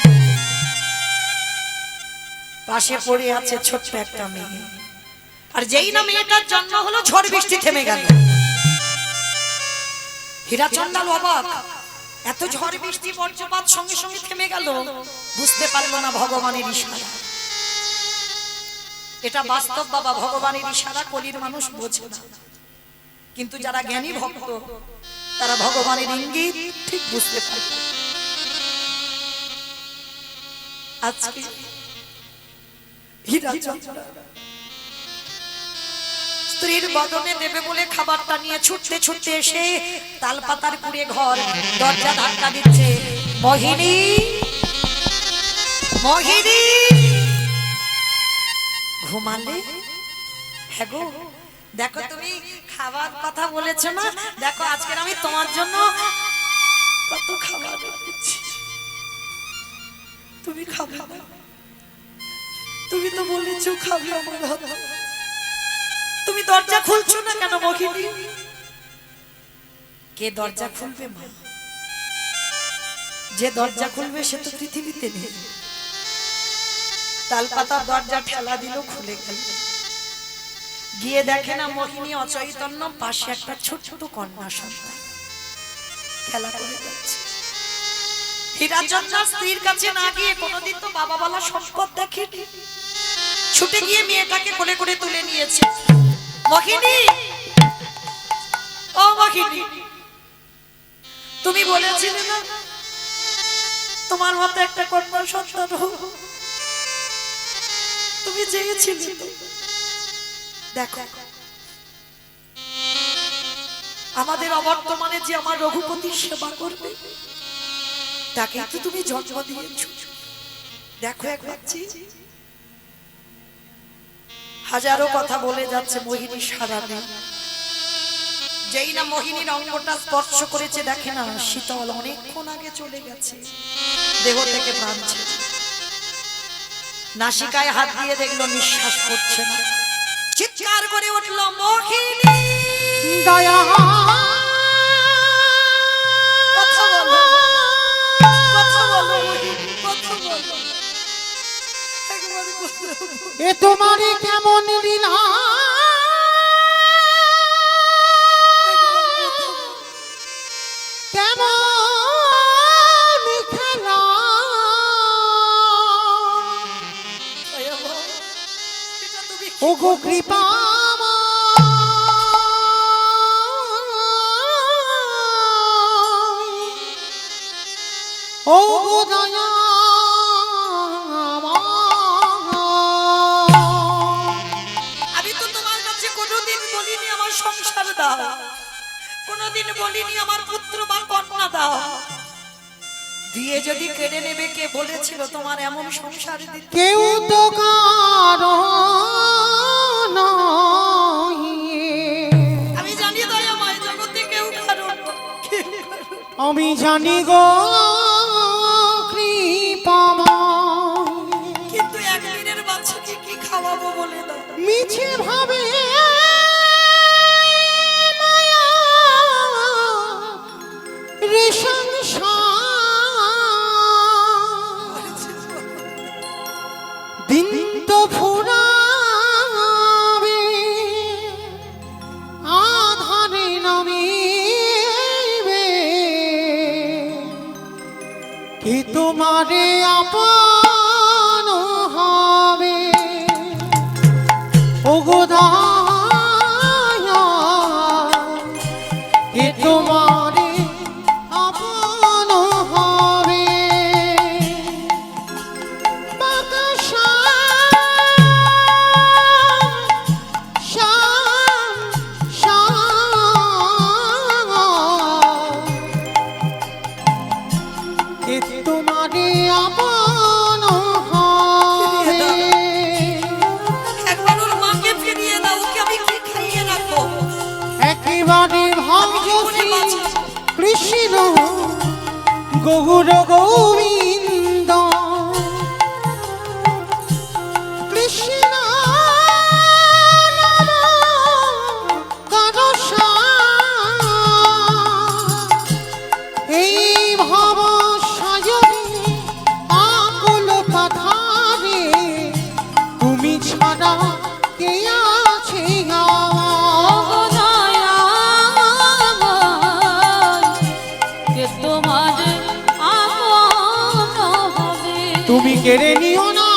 পাশে পড়ে আছে ছোট্ট একটা মেয়ে। আর যেই না মেয়েটার জন্ম হলো, ঝড় বৃষ্টি থেমে গেল। হীরা চন্দাল অবাক, এত ঝড় বৃষ্টি বজ্রপাত সঙ্গে সঙ্গে থেমে গেল, বুঝতে পারলো না ভগবানের ইশারা। এটা বাস্তব বাবা, ভগবানের ইশারা কলির মানুষ বোঝে না। কিন্তু যারা জ্ঞানী ভক্ত, তারা ভগবানের ইঙ্গিত ঠিক বুঝতে পারে। আজকে হীরা চন্দাল স্ত্রীর বদনে দেবে বলে খাবারটা নিয়ে ছুটতে ছুটতে এসে তালপাতার কুড়ে ঘর, দরজা ধাক্কা দিচ্ছে, মোহিনী, মোহিনী, ঘুমালে? হ্যাঁ গো, দেখো তুমি খাবার কথা বলেছো না, দেখো আজকের আমি তোমার জন্য কত খাবার রেখেছি। তুমি খাবে না? তুমি তো বলেছো খাবে আমার হাত। তুমি দরজা খুলছো না কেন মোহিনী? কে দরজা খুলবে মা? যে দরজা খুলবে সে তো পৃথিবীতে নেই। তালপাতার দরজা ঠেলা দিল, খুলে গেল। গিয়ে দেখে না মোহিনী অচৈতন্য, পাশে একটা ছোট কন্যা সন্তান খেলা করে যাচ্ছে। হীরাচন্দ্র স্ত্রীর কাছে না গিয়ে কোনোদিন তো বাবা বলা সম্পদ দেখেনি, ছুটে গিয়ে মেয়েটাকে কোলে করে তুলে নিয়েছে। মোহিনী, ও মোহিনী, তুমি বলেছিলে না তোমার মতো একটা কন্যা সন্তান হোক? তুমি চেয়েছিলে তো। দেখো আমাদের অবর্তমানে যে আমার রঘুপতির সেবা করবে তাকে তো তুমি জন্ম দিয়েছো। দেখো একবার হাজারো কথা বলে যাচ্ছে, মোহিনী সারা নেই। যেই না মোহিনীর অঙ্গটা স্পর্শ করেছে, দেখে না শীতল অনেকক্ষণ আগে চলে গেছে, দেহ থেকে প্রাণ ছেড়ে। নাসিকায় হাত দিয়ে দেখলো নিঃশ্বাস পড়ছে না, চিৎকার করে উঠলো মোহিনী দয়া কথা বলো, কথা বলো মোহিনী, কথা বলো, একবার বলো। এ তোমারই কেমন লীলা, কেমন খেলা, ওগো কৃপা ওগো দয়া, আমি তো তোমার কাছে কোনোদিন বলিনি আমার সংসার দাও, কোনোদিন বলিনি আমার পুত্র বা কন্যা দাও। দিয়ে যদি কেড়ে নেবে, কে বলেছিল তোমার এমন সংসার দিতে? কেউ তো কারো নয়। আমি জানি দয়াময় জগতে কেউ কারণ, আমি জানি গো কৃপাময়, কিন্তু একদিনের বাচ্চাকে কি খাওয়াবো বলে দাও। মিছে ভাবে রে সংসার, দিন তো ফুরাবে আধারে নামিবে, কি তোমারে আপন হবে ওগো দয়া, কি তোমারে আপন হবে। বাতাসা শাম শাম, কি তোমারে আপন হবে। একবার ওর মাকে ফিরিয়ে দাও, ওকে আমি কি খাইয়ে রাখবো? একেবারে আমি কি করে ভগবতী বাঁচবো? কৃষ্ণ গৌর গোবিন্দ, কৃষ্ণ নাম করসা, এই ভব সায়নে আকুল পাথারে, তুমি ছাড়া কে আছে আমার? তুমি কেড়ে নিও না,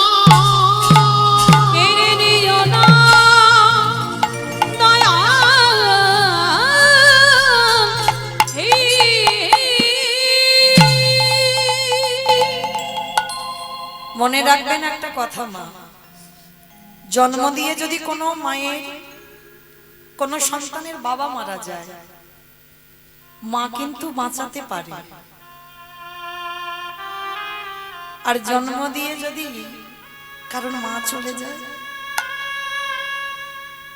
মনে রাখবেন একটা কথা মা, জন্ম দিয়ে যদি কোনো মায়ের কোনো সন্তানের বাবা মারা যায়, মা কিন্তু বাঁচাতে পারে। আর জন্ম দিয়ে যদি কারণ মা চলে যায়,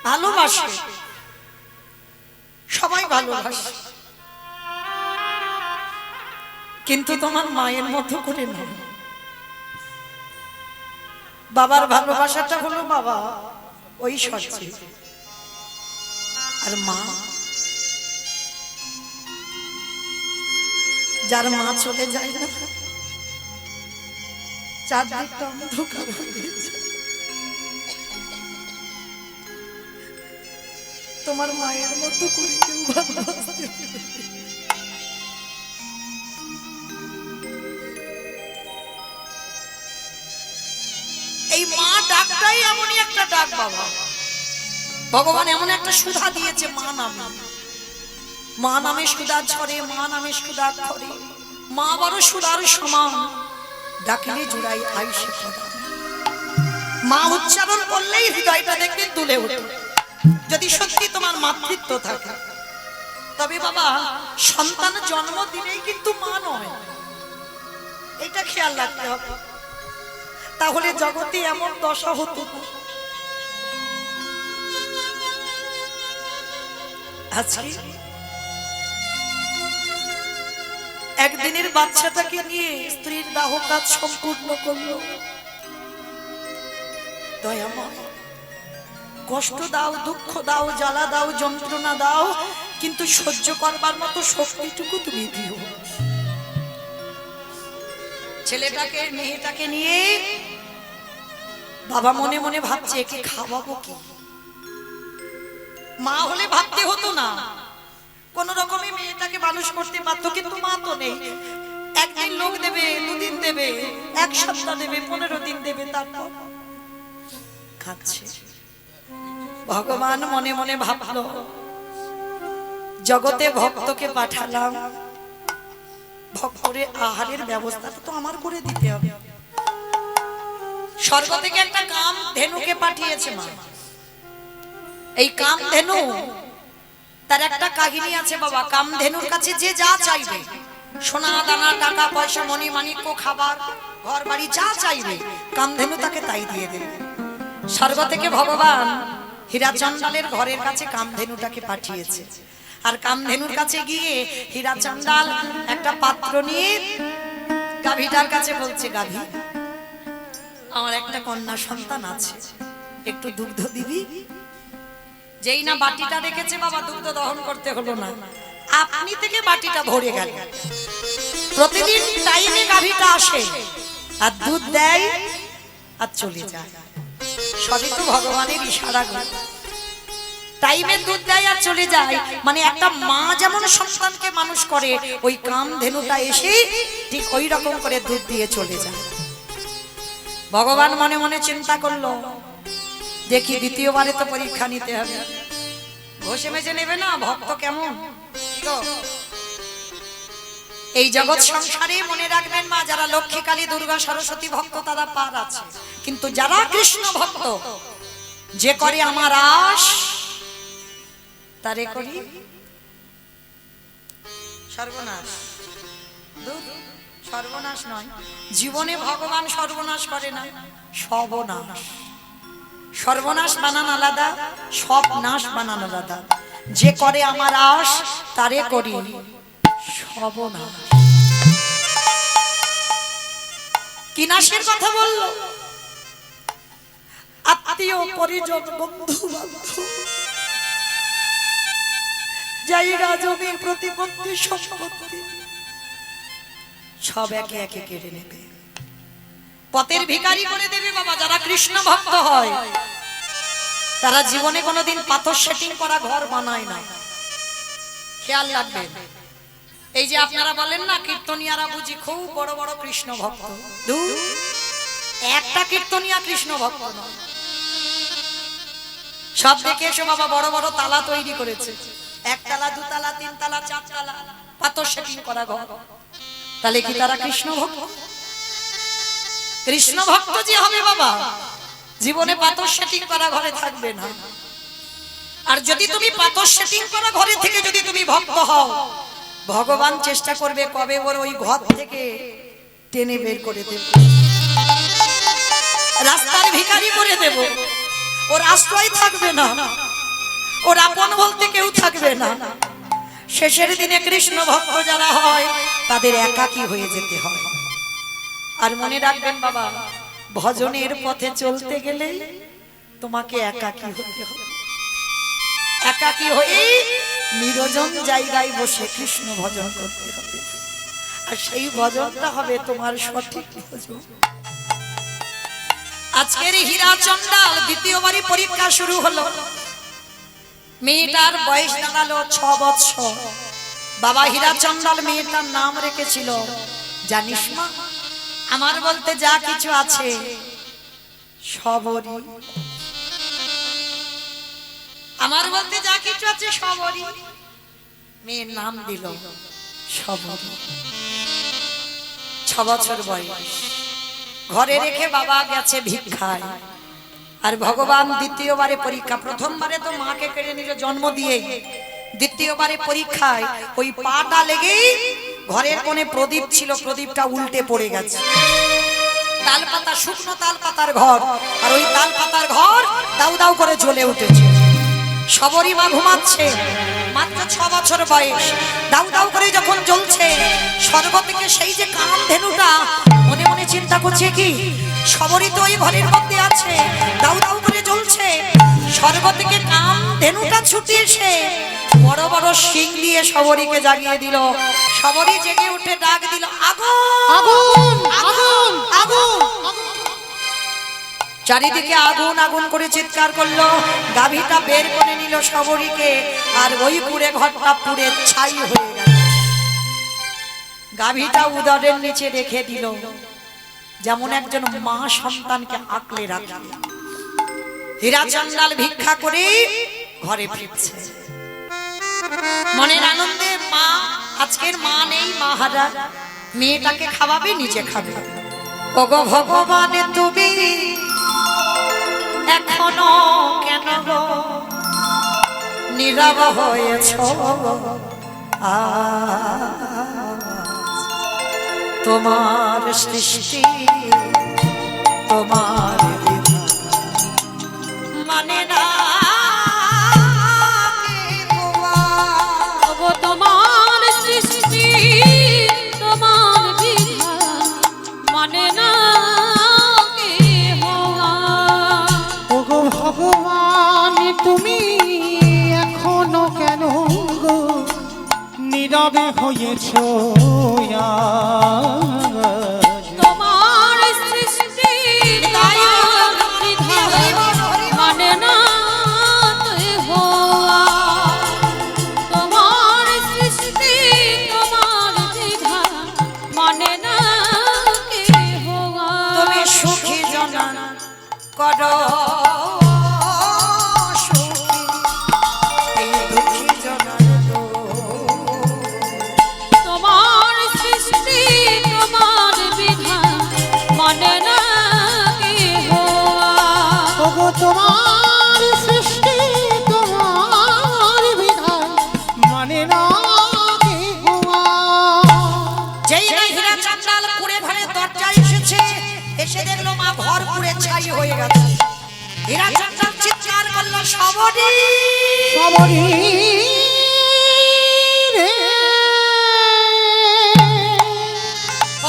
ভালোবাসে, সবাই ভালোবাসে, কিন্তু তোমার মায়ের মতো করে না। বাবার ভালোবাসাটা হলো বাবা ওই সচ্চে, আর মা, যার মা চলে যায় না, চারদিকটা অন্ধকার হয়ে যায়। তোমার মায়ের মতো করে কেউ ভালোবাসতে পারে? এই মা ডাকটাই এমনই একটা ডাক বাবা। ভগবান এমন একটা সুধা দিয়েছে মা নামে। মা নামে সুধা ঝরে, মা নামে সুধা ঝরে, মা বড় সুধার সমান, ডাকিলে জুড়াই আয়ুষে প্রদান। মা উচ্চারণ করলেই হৃদয়টা দেখবেন দুলে ওঠে। যদি সত্যি তোমার মাতৃত্ব থাকে, তবে বাবা সন্তান জন্ম দিলেই কিন্তু মা নয়, এটা খেয়াল রাখতে হবে। তাহলে জগতে এমন দশা হতো না। আজকে একদিনের বাচ্চাটাকে নিয়ে স্ত্রীর দাহ কাজ সম্পূর্ণ করলো। দয়াময়, কষ্ট দাও, দুঃখ দাও, জ্বালা দাও, যন্ত্রণা দাও, কিন্তু সহ্য করবার মতো শক্তিটুকু তুমি দিও। ছেলেটাকে মেয়েটাকে নিয়ে বাবা মনে মনে ভাবছে একে খাওয়াবো কি। মা হলে ভাবতে হতো না, কোন রকমে মেয়েটাকে মানুষ করতে পারতো, কিন্তু মা তো নেই। একদিন লোক দেবে, দুদিন দেবে, এক সপ্তাহ দেবে, 15 দিন দেবে, তারপর খাচ্ছে। ভগবান মনে মনে ভাবলো জগতে ভক্তকে পাঠালাম, ভক্তরে আহারের ব্যবস্থা তো আমার করে দিতে হবে। স্বর্গ থেকে একটা কাম ধেনুকে পাঠিয়েছে মা। এই কাম ধেনু তার একটা কাহিনী আছে বাবা। কাম ধেনুর কাছে যে যা চাইবে, সোনা দানা, টাকা পয়সা, মণি মাণিক্য, খাবার, ঘর বাড়ি যা চাইবে, কাম ধেনু তাকে তাই দিয়ে দেবে। স্বর্গ থেকে ভগবান হীরাচন্দালের ঘরের কাছে কামধেনুটাকে পাঠিয়েছে। আর কামধেনুর কাছে গিয়ে হীরাচন্দাল একটা পাত্র নিয়ে গাভীটার কাছে বলছে, গাভী, আমার একটা কন্যা সন্তান আছে, একটু দুগ্ধ দিবি? যেই না বাটিটা রেখেছে বাবা, দুগ্ধ দহন করতে হলো না, আপনি থেকে বাটিটা ভরে গেল। প্রতিদিন টাইমে গাভীটা আসে আর দুধ দেয় আর চলে যায়। সবই তো ভগবানের ইশারা। টাইমে দুধ দেয় আর চলে যায়, মানে একটা মা যেমন সন্তানকে মানুষ করে, ওই কামধেনুটা এসে ঠিক ওই রকম করে দুধ দিয়ে চলে যায়। ভগবান মনে মনে চিন্তা করলো, দেখি দ্বিতীয়বারে তো পরীক্ষা নিতে হবে, ঘষে মেজে নেবে না ভক্ত কেমন। এই জগৎ সংসারে মনে রাখবেন মা, যারা লক্ষ্মী, কালী, দুর্গা, সরস্বতী ভক্ত তারা পার আছে, কিন্তু যারা কৃষ্ণ ভক্ত, যে করে আমার আশ তারে করি সর্বনাশ। সর্বনাশ নয়, জীবনে ভগবান সর্বনাশ করে না, সর্বনাশ। সর্বনাশ বানান আলাদা, সব নাশ বানান আলাদা। যে করে আমার আশ তারে করি সর্বনাশ। কি নাশের কথা বললো? আত্মীয় পরিজন, বন্ধু বান্ধব, জায়গা জমি, প্রতিপত্তি, সম্পত্তি সব একে একে কেড়ে নেবে, পথের ভিখারি করে দেবে বাবা। যারা কৃষ্ণ ভক্ত হয় তারা জীবনে কোনোদিন পাথর সেটিং করা ঘর বানায় না, খেয়াল রাখবেন। এই যে আপনারা বলেন না কীর্তনিয়ারা বুঝি খুব বড় বড় কৃষ্ণ ভক্ত, একটা কীর্তনিয়া কৃষ্ণ ভক্ত নয়। সব দেখে এসো বাবা, বড় বড় তালা তৈরি করেছে, 1 তালা, 2 তালা, 3 তালা, 4 তালা, পাথর সেটিং করা ঘর। তাহলে কি তারা কৃষ্ণ ভক্ত? কৃষ্ণ ভক্ত যে হবে বাবা, জীবনে পাথর সেটিং করা ঘরে থাকবে না। আর যদি তুমি পাথর সেটিং করা ঘরে থেকে যদি তুমি ভক্ত হও, ভগবান চেষ্টা করবে কবে ওর ওই ঘর থেকে টেনে বের করে দেব, রাস্তার ভিখারি করে দেব, ওর আশ্রয় থাকবে না। ওর আপন বলতে কেউ থাকবে না। শেষের দিনে কৃষ্ণ ভক্ত যারা হয় তাদের একাকী হয়ে যেতে হয়। আর মনে রাখবেন বাবা, ভজনের পথে চলতে গেলে তোমাকে একাকী হতে হবে। একাকী হয়ে নিরজন জায়গায় বসে কৃষ্ণ ভজন করতে হবে। আর সেই ভজনটা হবে তোমার সঠিক ভজন। আজকের হীরা চন্ডাল দ্বিতীয়বারই পরীক্ষা শুরু হলো। মেয়েটার বয়স দাঁড়ালো 6 বছর। বাবা হীরা চন্ডাল মেয়েটার নাম রেখেছিল জানিস মা? আমার বলতে যা কিছু আছে সবরই। আমার বলতে যা কিছু আছে সবরই। মেয়ের নাম দিল সবরী। 6 বছর বয়স। ঘরে রেখে বাবা গেছে ভিক্ষায়। আর ভগবান দ্বিতীয়বারে পরীক্ষা, প্রথমবারে তো মাকে কেড়ে নিল জন্ম দিয়ে, দ্বিতীয়বারে পরীক্ষায় ওই পাটা লেগেই ঘরের কোণে প্রদীপ ছিল, প্রদীপটা উল্টে পড়ে গেছে। তালপাতা, শুকনো তালপাতার ঘর, আর ওই তালপাতার ঘর দাউ দাউ করে জ্বলে উঠেছে। সবরী মা ঘুমাচ্ছে, মাত্র 6 বছর বয়স। দাউ দাউ করে যখন জ্বলছে, স্বর্গ থেকে সেই যে কামধেনুটা মনে মনে চিন্তা করছে কি সবরী তো ওই ঘরের মধ্যে আছে, দাউ দাউ করে জ্বলছে। স্বর্গ থেকে কামধেনুটা ছুটে এসে বড় বড় শিং দিয়ে সবরীকে জাগিয়ে দিল। সবরী জেগে উঠে ডাক দিল আগুন আগুন আগুন আগুন। চারিদিকে আগুন আগুন করে চিৎকার করলো। গাভীটা বের করে নিল সবরীকে, আর ওই পুড়ে ঘরটা পুড়ে ছাই হয়ে গেল। গাভীটা উদরের নিচে রেখে দিল, যেমন একজন মা সন্তানকে আঁকলে রাখে। হীরা চন্ডাল ভিক্ষা করে ঘরে ফিরছে মনের আনন্দে। মা আজকের মা নেই, মা হারা। মেয়েটাকে খাওয়াবে, নিজে খাবে। ওগো ভগবান তুমি এখনো কেন গো নীরব হয়েছ? তোমার সৃষ্টি তোমার বিধান মানে না ওগো তোমার সৃষ্টি তোমার বিধান মানে না কেহ। ওগো ভগবান তুমি এখনো কেন গো নীরবে হয়েছ? তোমার সৃষ্টি তোমার বিধান মানে না কেহ। তোমার সৃষ্টি তোমার বিধান মানে না কেহ। তুমি সুখী জনা করো সুখী, এই দুঃখী জনার তোমার সৃষ্টি তোমার বিধান মানে না কেহ। ওগো তোমার সৃষ্টি তোমার বিধান মানে না কেহ। যেই না হীরা চন্ডাল পুড়ে ঘরে দরজায় এসেছে, এসে দেখলো মা ঘর পুড়ে ছাই হয়ে গেছে। হীরা চন্ডাল চিৎকার করলো সবরী সবরী রে।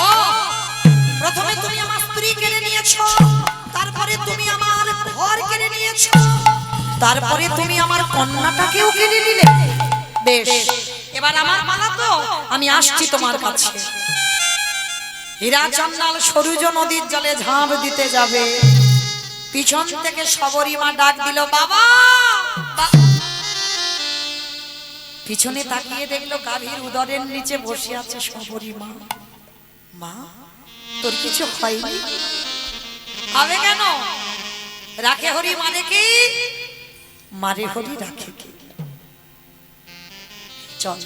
ও, প্রথমে তুমি আমার স্ত্রী কেড়ে নিয়েছো, তারপরে তুমি আমার ঘর কেড়ে নিয়েছো, তারপরে তুমি আমার কন্যাটাকেও কেড়ে নিলে। বেশ, এবার আমার পালা তো, আমি আসছি তোমার কাছে। হীরা চন্ডাল সরুজ নদীর জলে ঝাঁপ দিতে যাবে, পিছন থেকে সবরী মা ডাক দিল বাবা। পিছনে তাকিয়ে দেখলো গাভীর উদরের নিচে বসে আছে সবরী মা। মা, তোর কিছু হয়নি? হবে কেন? রাখে হরি মানে কি? মারে হরি রাখে কি? চল,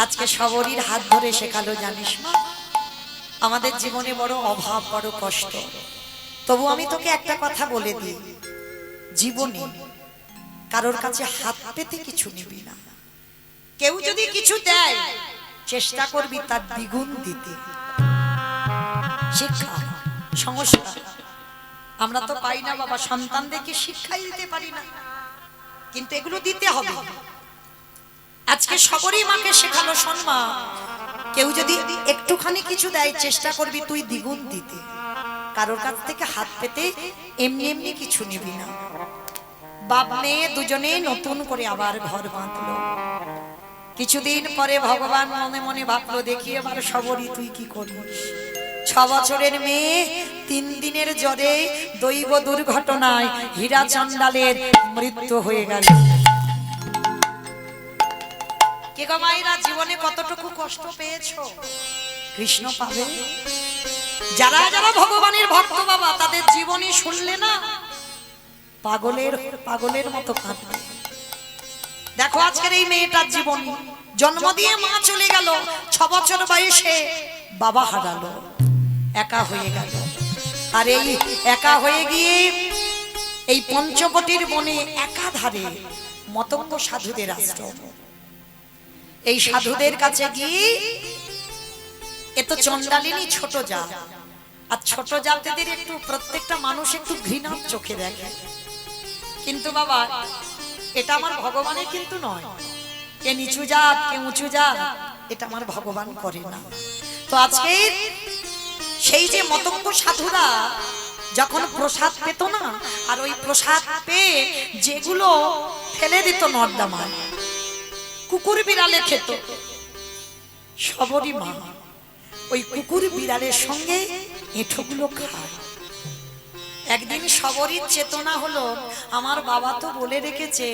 আজকে সবরীর হাত ধরে শেখালো জানিস মা, আমাদের জীবনে বড় অভাব, বড় কষ্ট, তবু আমি তোকে একটা কথা বলে দিই, জীবনে কারোর কাছে হাত পেতে কিছু নিবি না। কেউ যদি কিছু দেয় চেষ্টা করবি তার দ্বিগুণ দিতে। শিক্ষা, সংস্কার আমরা তো পাই না বাবা, সন্তানদেরকে শিক্ষাই দিতে পারি না। কিন্তু এগুলো দিতে হবে। আজকে সবরই মাকে শেখালো, শোন মা, কেউ যদি একটুখানি কিছু দেয় চেষ্টা করবি তুই দ্বিগুণ দিতে, কারোর কাছ থেকে হাত পেতে এমনি এমনি কিছু নিবি না। বাপ মেয়ে দুজনে নতুন করে আবার ঘর বাঁধলো। কিছুদিন পরে ভগবান মনে মনে ভাবলো, দেখি এবার সবরই তুই কি করিস। 6 বছরের মেয়ে 3 দিনের জ্বরে দৈব দুর্ঘটনায় হীরা চণ্ডালের মৃত্যু হয়ে গেল। কে গো মায়েরা, জীবনে কতটুকু কষ্ট পেয়েছো, কৃষ্ণ পাবে। যারা যারা ভগবানের ভক্ত বাবা, তাদের জীবনী শুনলে না পাগলের মতো কাঁদবে। দেখো আজকের এই মেয়েটার জীবন, জন্ম দিয়ে মা চলে গেল, 6 বছর বয়সে বাবা হারালো, একা হয়ে গেল। আর এই একা হয়ে গিয়ে এই পঞ্চবটির বনে একাধারে মতঙ্গ সাধুদের আশ্রম, এই সাধুদের কাছে গিয়ে, এ তো চণ্ডালিনী ছোট জাত, আর ছোট জাতিদের একটু প্রত্যেকটা মানুষ একটু ঘৃণার চোখে দেখে। কিন্তু বাবা এটা আমার ভগবানের কিন্তু নয়, কে নিচু জাত কে উঁচু জাত এটা আমার ভগবান করে না। তো আজকে সেই যে মতঙ্গ সাধুরা যখন প্রসাদ পেত না, আর ওই প্রসাদ পেয়ে যেগুলো ফেলে দিত নর্দমায়, কুকুর বিড়ালে খেত, সবরই মা ওই কুকুর বিড়ালের সঙ্গে এঁঠোগুলো খায়। একদিন সবরই চেতনা হলো, আমার বাবা তো বলে রেখেছে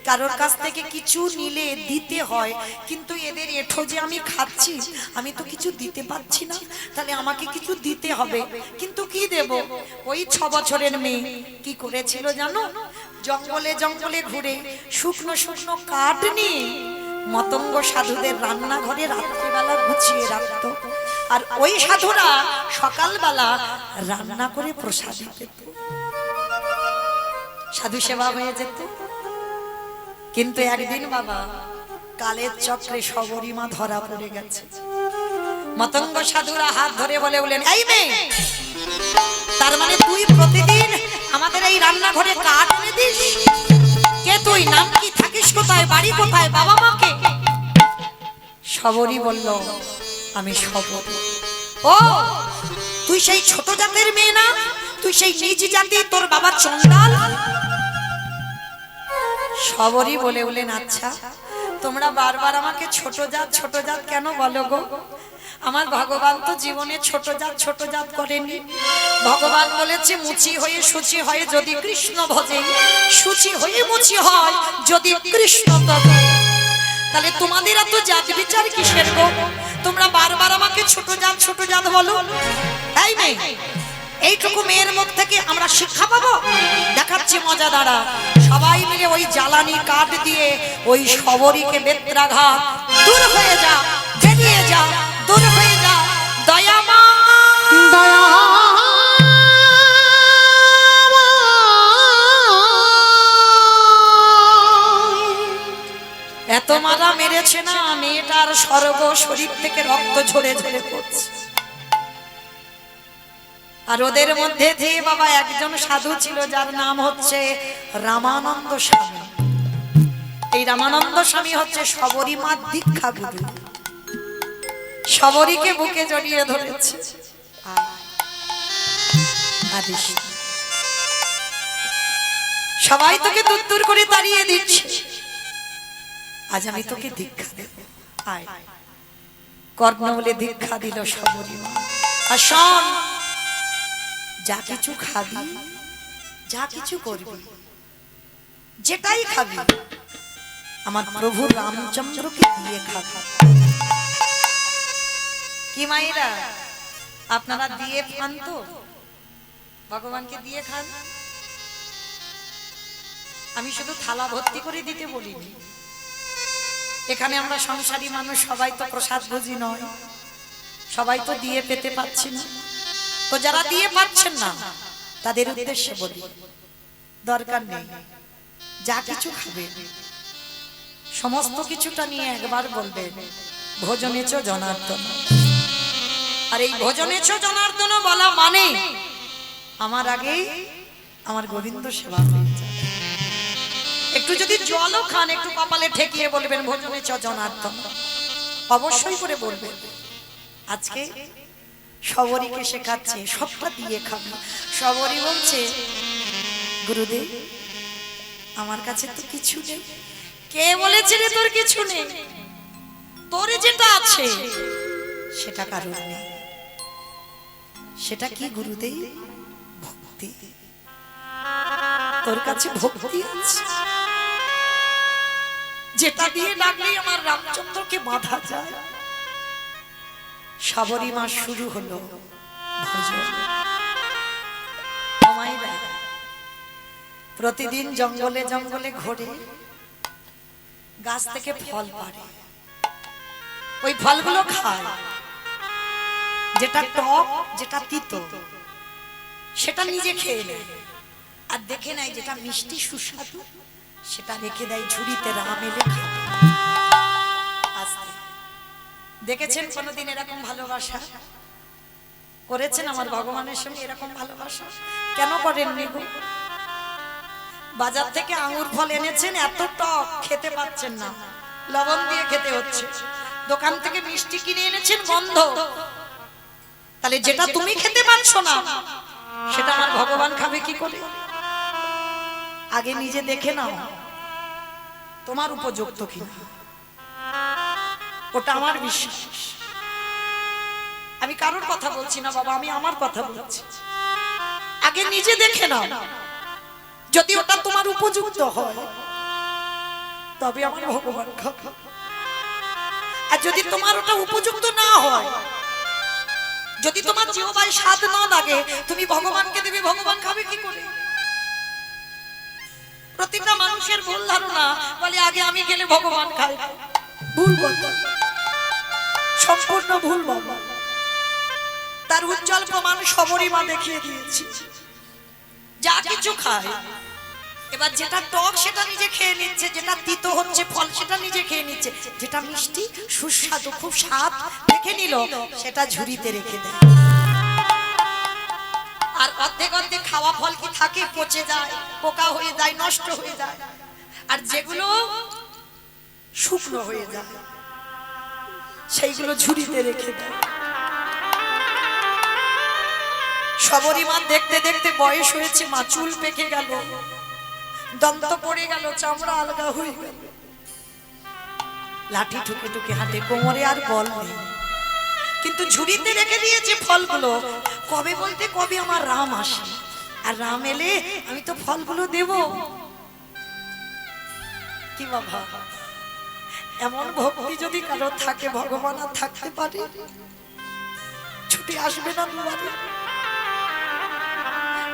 কারোর কাছ থেকে কিছু নিলে দিতে হয়, কিন্তু এদের এঁঠো যে আমি খাচ্ছি, আমি তো কিছু দিতে পারছি না, তাহলে আমাকে কিছু দিতে হবে। কিন্তু কি দেব? ওই 6 বছরের মেয়ে কি করেছিল জানো? জঙ্গলে জঙ্গলে ঘুরে শুকনো শুকনো কাঠ নিয়ে মতঙ্গ সাধুদের রান্নাঘরে রাত্রিবেলা গুছিয়ে রাখতো, আর ওই সাধুরা সকালবেলা রান্না করে প্রসাদ পেত, সাধু সেবা হয়ে যেত। কিন্তু একদিন বাবা কালের চক্রে সবরী মা ধরা পড়ে গেছে। মতঙ্গ সাধুরা হাত ধরে বলে বলেন, এই মেয়ে, তার মানে তুই প্রতিদিন আমাদের এই রান্নাঘরে কাঠ এনে দিস? কে তুই? নাম কি? থাকিস কোথায়? বাড়ি কোথায়? বাবা মাকে? সবরী বলল, আমি সবর। ও তুই সেই ছোট জাতের মেয়ে না? তুই সেই নিজ জাতি, তোর বাবা চণ্ডাল? সবরই বলে বলেন, আচ্ছা তোমরা বারবার আমাকে ছোট জাত কেন বলো গো? আমার ভগবান তো জীবনে ছোট জাত করেনি। ভগবান বলেছে, মুচি হয়ে শুচি হয় যদি কৃষ্ণ ভজে, শুচি হয়ে মুচি হয় যদি কৃষ্ণ তবে। তাহলে তোমাদের এত জাত বিচার কিসের গো? তোমরা বারবার আমাকে ছোট জাত বলো। তাই মেয়ে, এইটুকু মেয়ের মুখ থেকে আমরা শিক্ষা পাবো? দেখাচ্ছি মজা দাঁড়া। সবাই মিলে ওই জ্বালানি কাঠ দিয়ে ওই সবরীকে বেত্রাঘাত, দূর হয়ে যা, বেরিয়ে যা, দূর হয়ে যা, দয়া মা দয়া এত মারা মেরেছে না, মেয়েটার সর্ব শরীর থেকে রক্ত ঝরে ঝরে পড়ছে। আর ওদের মধ্যে দিয়ে বাবা একজন সাধু ছিল, যার নাম হচ্ছে রামানন্দ স্বামী। এই রামানন্দ স্বামী হচ্ছে সবরী মার দীক্ষা গুরু। সবরীকে বুকে জড়িয়ে ধরেছে, সবাই তোকে দূর দূর করে তাড়িয়ে দিচ্ছে, আজ আমি তোকে দীক্ষা দেব, আয়। কর্ণ বলে দীক্ষা দিল সবরী মা। আর শোন, যা কিছু খাবি, যা কিছু করবি, যেটাই খাবি আমার প্রভু রামচন্দ্রকে দিয়ে খাবি। কি মায়েরা, আপনারা দিয়ে খান তো? ভগবানকে দিয়ে খান? আমি শুধু থালা ভর্তি করে দিতে বলিনি। এখানে আমরা সংসারী মানুষ, সবাই তো প্রসাদ ভোজী নয়, সবাই তো দিয়ে পেতে পাচ্ছি না। তো যারা দিয়ে পাচ্ছেন না তাদের উদ্দেশ্যে বলি, দরকার নেই, যা কিছু খাবে সমস্ত কিছুটা নিয়ে একবার বলবেন, ভোজনেচ জনার্দন। আর এই ভোজনেচ জনার্দন বলা মানে আমার আগে আমার গোবিন্দ সেবা হয়ে যাবে। একটু যদি জলও খান একটু কপালে ঠেকিয়ে বলবেন ভোজনে চ জনার্দন, অবশ্যই করে বলবেন। আজকে সবরীকে শেখাচ্ছে সবটা দিয়ে খাবে। সবরী বলছে গুরুদেব আমার কাছে তো কিছু নেই। কে বলেছে রে তোর কিছু নেই? তোর যেটা আছে সেটা কারণ নেই। সেটা কি গুরুদেব? ভক্তি। তোর কাছে ভক্তি আছে, যেটা দিয়ে ডাকলেই আমার রামচন্দ্রকে বাঁধা যায়। সবরী মাস শুরু হলো ভজন। মায়েরা প্রতিদিন জঙ্গলে জঙ্গলে ঘোরে, গাছ থেকে ফল পাড়ে, ওই ফলগুলো খায়। যেটা টক যেটা তিতো সেটা নিজে খেয়ে নেয়, আর দেখে নেয় যেটা মিষ্টি সুস্বাদু সেটা রেখে দেয় ঝুড়িতে, রাম এলে খাবে। আস্তে দেখেছেন কোনোদিন এরকম ভালোবাসা করেছেন আমার ভগবানের সঙ্গে? এরকম ভালোবাসা কেন করেননি গো? বাজার থেকে আঙ্গুর ফল এনেছেন, এত টক খেতে পাচ্ছেন না, লবণ দিয়ে খেতে হচ্ছে। দোকান থেকে মিষ্টি কিনে এনেছেন, গন্ধ। তাহলে যেটা তুমি খেতে পারছো না সেটা আমার ভগবান খাবে কি করে? আগে নিজে দেখে নাও তোমার উপযুক্ত কিনা, ওটা আমার বিশ্বাস। আমি কারোর কথা বলছি না বাবা, আমি আমার কথা বলছি। আগে নিজে দেখে নাও, যদি ওটা তোমার উপযুক্ত হয় তবে আমার ভগবান খাবে। আর যদি তোমার ওটা উপযুক্ত না হয়, যদি তোমার জিহ্বায় স্বাদ না লাগে, তুমি ভগবানকে দেবে, ভগবান খাবে কি করে? প্রতিটা মানুষের ভুল ধারণা, বলে আগে আমি গেলে ভগবান খায়। ভুল কথা, সম্পূর্ণ ভুল বাবা। তার উজ্জ্বল প্রমাণ সবরী মা দেখিয়ে দিয়েছি। যা কিছু খায়, এবার যেটা টক সেটা নিজে খেয়ে নিচ্ছে, যেটা তিতো হচ্ছে ফল সেটা নিজে খেয়ে নিচ্ছে, যেটা মিষ্টি সুস্বাদু খুব স্বাদ দেখে নিল সেটা ঝুড়িতে রেখে দেয়। আর অর্ধেক অর্ধেক খাওয়া ফল কি থাকে? পচে যায়, পোকা হয়ে যায়, নষ্ট হয়ে যায়। আর যেগুলো শুকনো হয়ে যায় সেইগুলো ঝুড়িতে রেখে দেয়। সবরী মা দেখতে দেখতে বয়স হয়েছে, মা চুল পেকে গেল, দন্ত পড়ে গেল, চামড়া আলগা হয়ে গেল, লাঠি ঠুকে ঠুকে হাঁটে, কোমরে আর বল নেই। কিন্তু ঝুড়িতে রেখে দিয়েছে ফলগুলো। কবে বলতে কবে আমার রাম আসে, আর রাম এলে আমি তো ফলগুলো দেব। কি বাবা, এমন ভক্তি যদি কারো থাকে, ভগবান আর থাকতে পারে? ছুটে আসবে না দুয়ারে?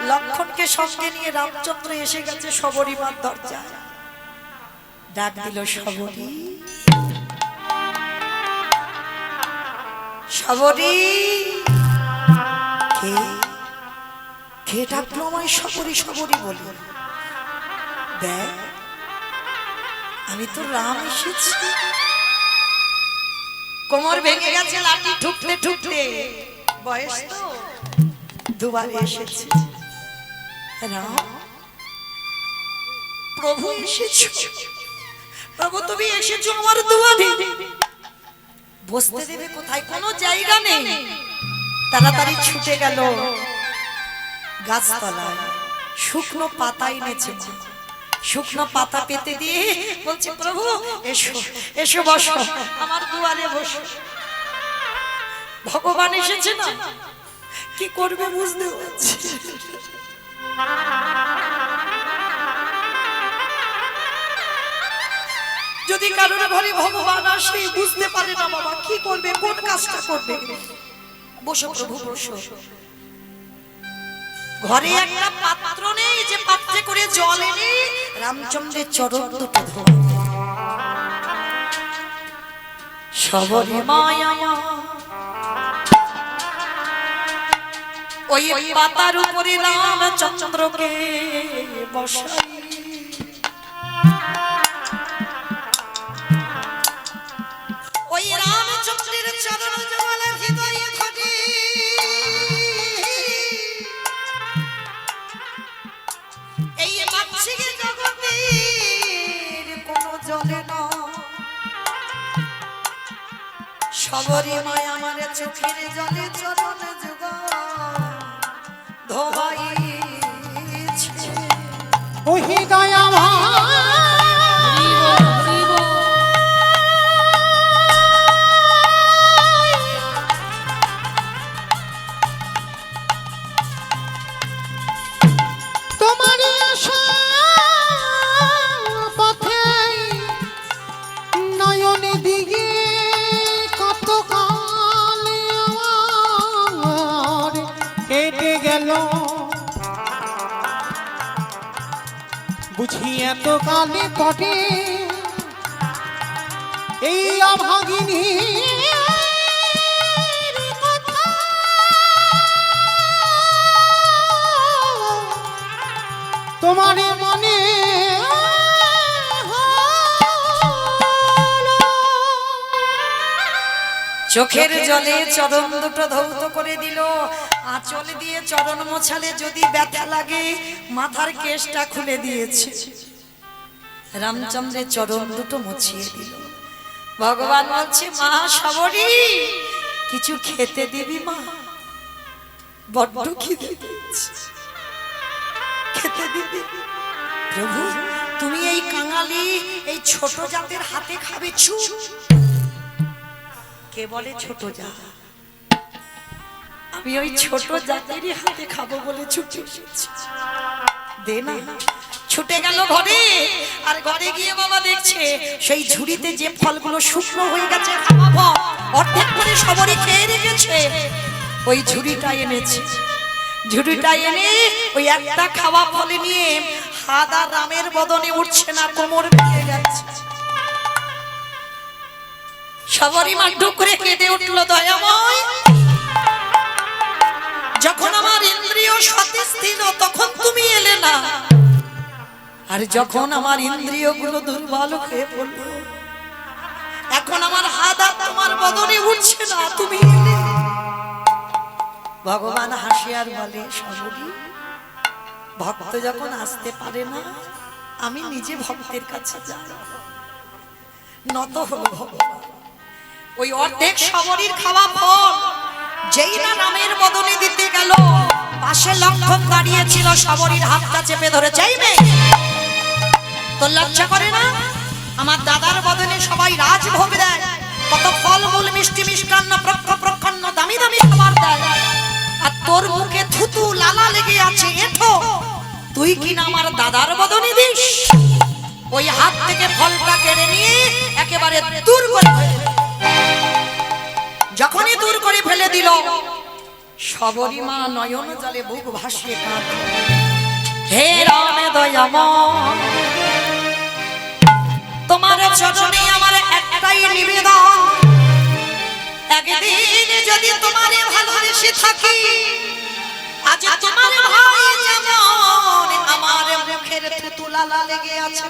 লক্ষণকে সঙ্গে নিয়ে রামচন্দ্র এসে গেছে সবরী মার দরজায়। ডাক দিল, সবরী, সবরী। কে কে ডাকলো আমায় সবরী সবরী বলে? দেখ আমি তো রাম এসেছি। কোমর ভেঙে গেছে, লাঠি ঠুকতে ঠুকতে, বয়স তো দুবারে এসেছি। রাম, প্রভু এসেছো, প্রভু তুমি এসেছো আমার দুয়ারে। বসতে দেবে কোথায়? কোনো জায়গা নেই। তাড়াতাড়ি ছুটে গেল গাছতলায়, শুকনো পাতা এনেছে। শুকনো পাতা পেতে দিয়ে বলছে, প্রভু এসো এসো, বসো আমার দুয়ারে বসো। ভগবান এসেছে না, কি করবে বুঝতে পারছি। যদি কারোর ঘরে ভগবান আসে বুঝতে পারে না বাবা, কি করবে, কোন কাজটা করবে? বসো প্রভু বসো। ঘরে একটা পাত্র নেই যে পাত্রে করে জল এনে রামচন্দ্রের চরণ দুটো ধোয়া। সবরী মায়া ওই পাতার উপরে রামচন্দ্রকে বসাই, ওই রামচন্দ্রের চরণ জলে হৃদয়ে ঘটে এই বাচ্চিকে জগতে সবরি মায় আমার চোখের জলে চরণ যুগ ধোবাইছে। ওহি দয়া তোমার আশা পথে নয়নে দিকে কত কাল আমার কেটে গেল বুঝি এত কালে পটে এই অভাগিনী তোমার মনে চোখের জলে চরণ দুটো ধৌত করে দিল। আঁচল দিয়ে চরণ মোছালে যদি ব্যথা লাগে মাথার কেশটা খুলে দিয়েছে। রামচন্দ্রের চরণ দুটো মুছিয়ে দিল। ভগবান বলছে মা সবরি কিছু খেতে দিবি মা, বড্ড খিদে পেয়েছে, খেতে দিবি। প্রভু তুমি এই কাঙালি এই ছোট জাতের হাতে খাবে ছু। কে বলে ছোট জাত? আমি ওই ছোট জাতেরই হাতে খাবো বলে ছুটে এসেছি। দে না। ছুটে গেল ঘরে, আর ঘরে গিয়ে বাবা দেখছে সেই ঝুড়িতে যে ফলগুলো শুকনো হয়ে গেছে খাওয়া ফল অর্ধেক করে সবরই খেয়ে রেখেছে। ওই ঝুড়িটা এনেছে, ঝুড়িটা এনে ওই একটা খাওয়া ফলে নিয়ে হাত আর রামের বদনে উঠছে না, কোমর ভেঙে গেছে। সবরই মা ঢুক করে কেঁদে উঠল, দয়াময় যখন আমার ইন্দ্রিয় সতেজ ছিল তখন তুমি এলে না, আর যখন আমার ইন্দ্রিয়গুলো দুর্বল হয়ে পড়ল এখন আমার হাত আর তোমার বদনে উঠছে না, তুমি এলে। ভগবান হাসি আর বলে সবরি ভক্ত যখন আসতে পারে না আমি নিজে ভক্তের কাছে যাই। নত হলো ভগবান। ওই অর্ধেক সবরির খাওয়া ফল যেই না রামের বদনে দিতে গেল পাশে লক্ষণ দাঁড়িয়েছিল, সবরির হাতটা চেপে ধরে চাইবে। তোর লজ্জা করে না? আমার দাদার বদনে সবাই রাজভোগ দেয়, কত ফল মূল মিষ্টি মিষ্টান্ন প্রক্ষন্ন দামি দামি খাবার দেয়, আর তোর মুখে থুতু লালা লেগে আছে। এঠো তুই কিনা আমার দাদার বদনে দিস? ওই হাত থেকে ফলটা কেড়ে নিয়ে একেবারে দূর করে যখনই দূর করে ফেলে দিল সবরি মা নয়ন জলে বুক ভাসিয়ে কাঁদে, হে রাম দয়াময় তোমার চরণে আমার একটাই নিবেদন, একদিন যদি তোমারে ভালোবেসে থাকি আজ তোমার ভাই যেমন আমার মুখের থুতু লালা লেগে আছে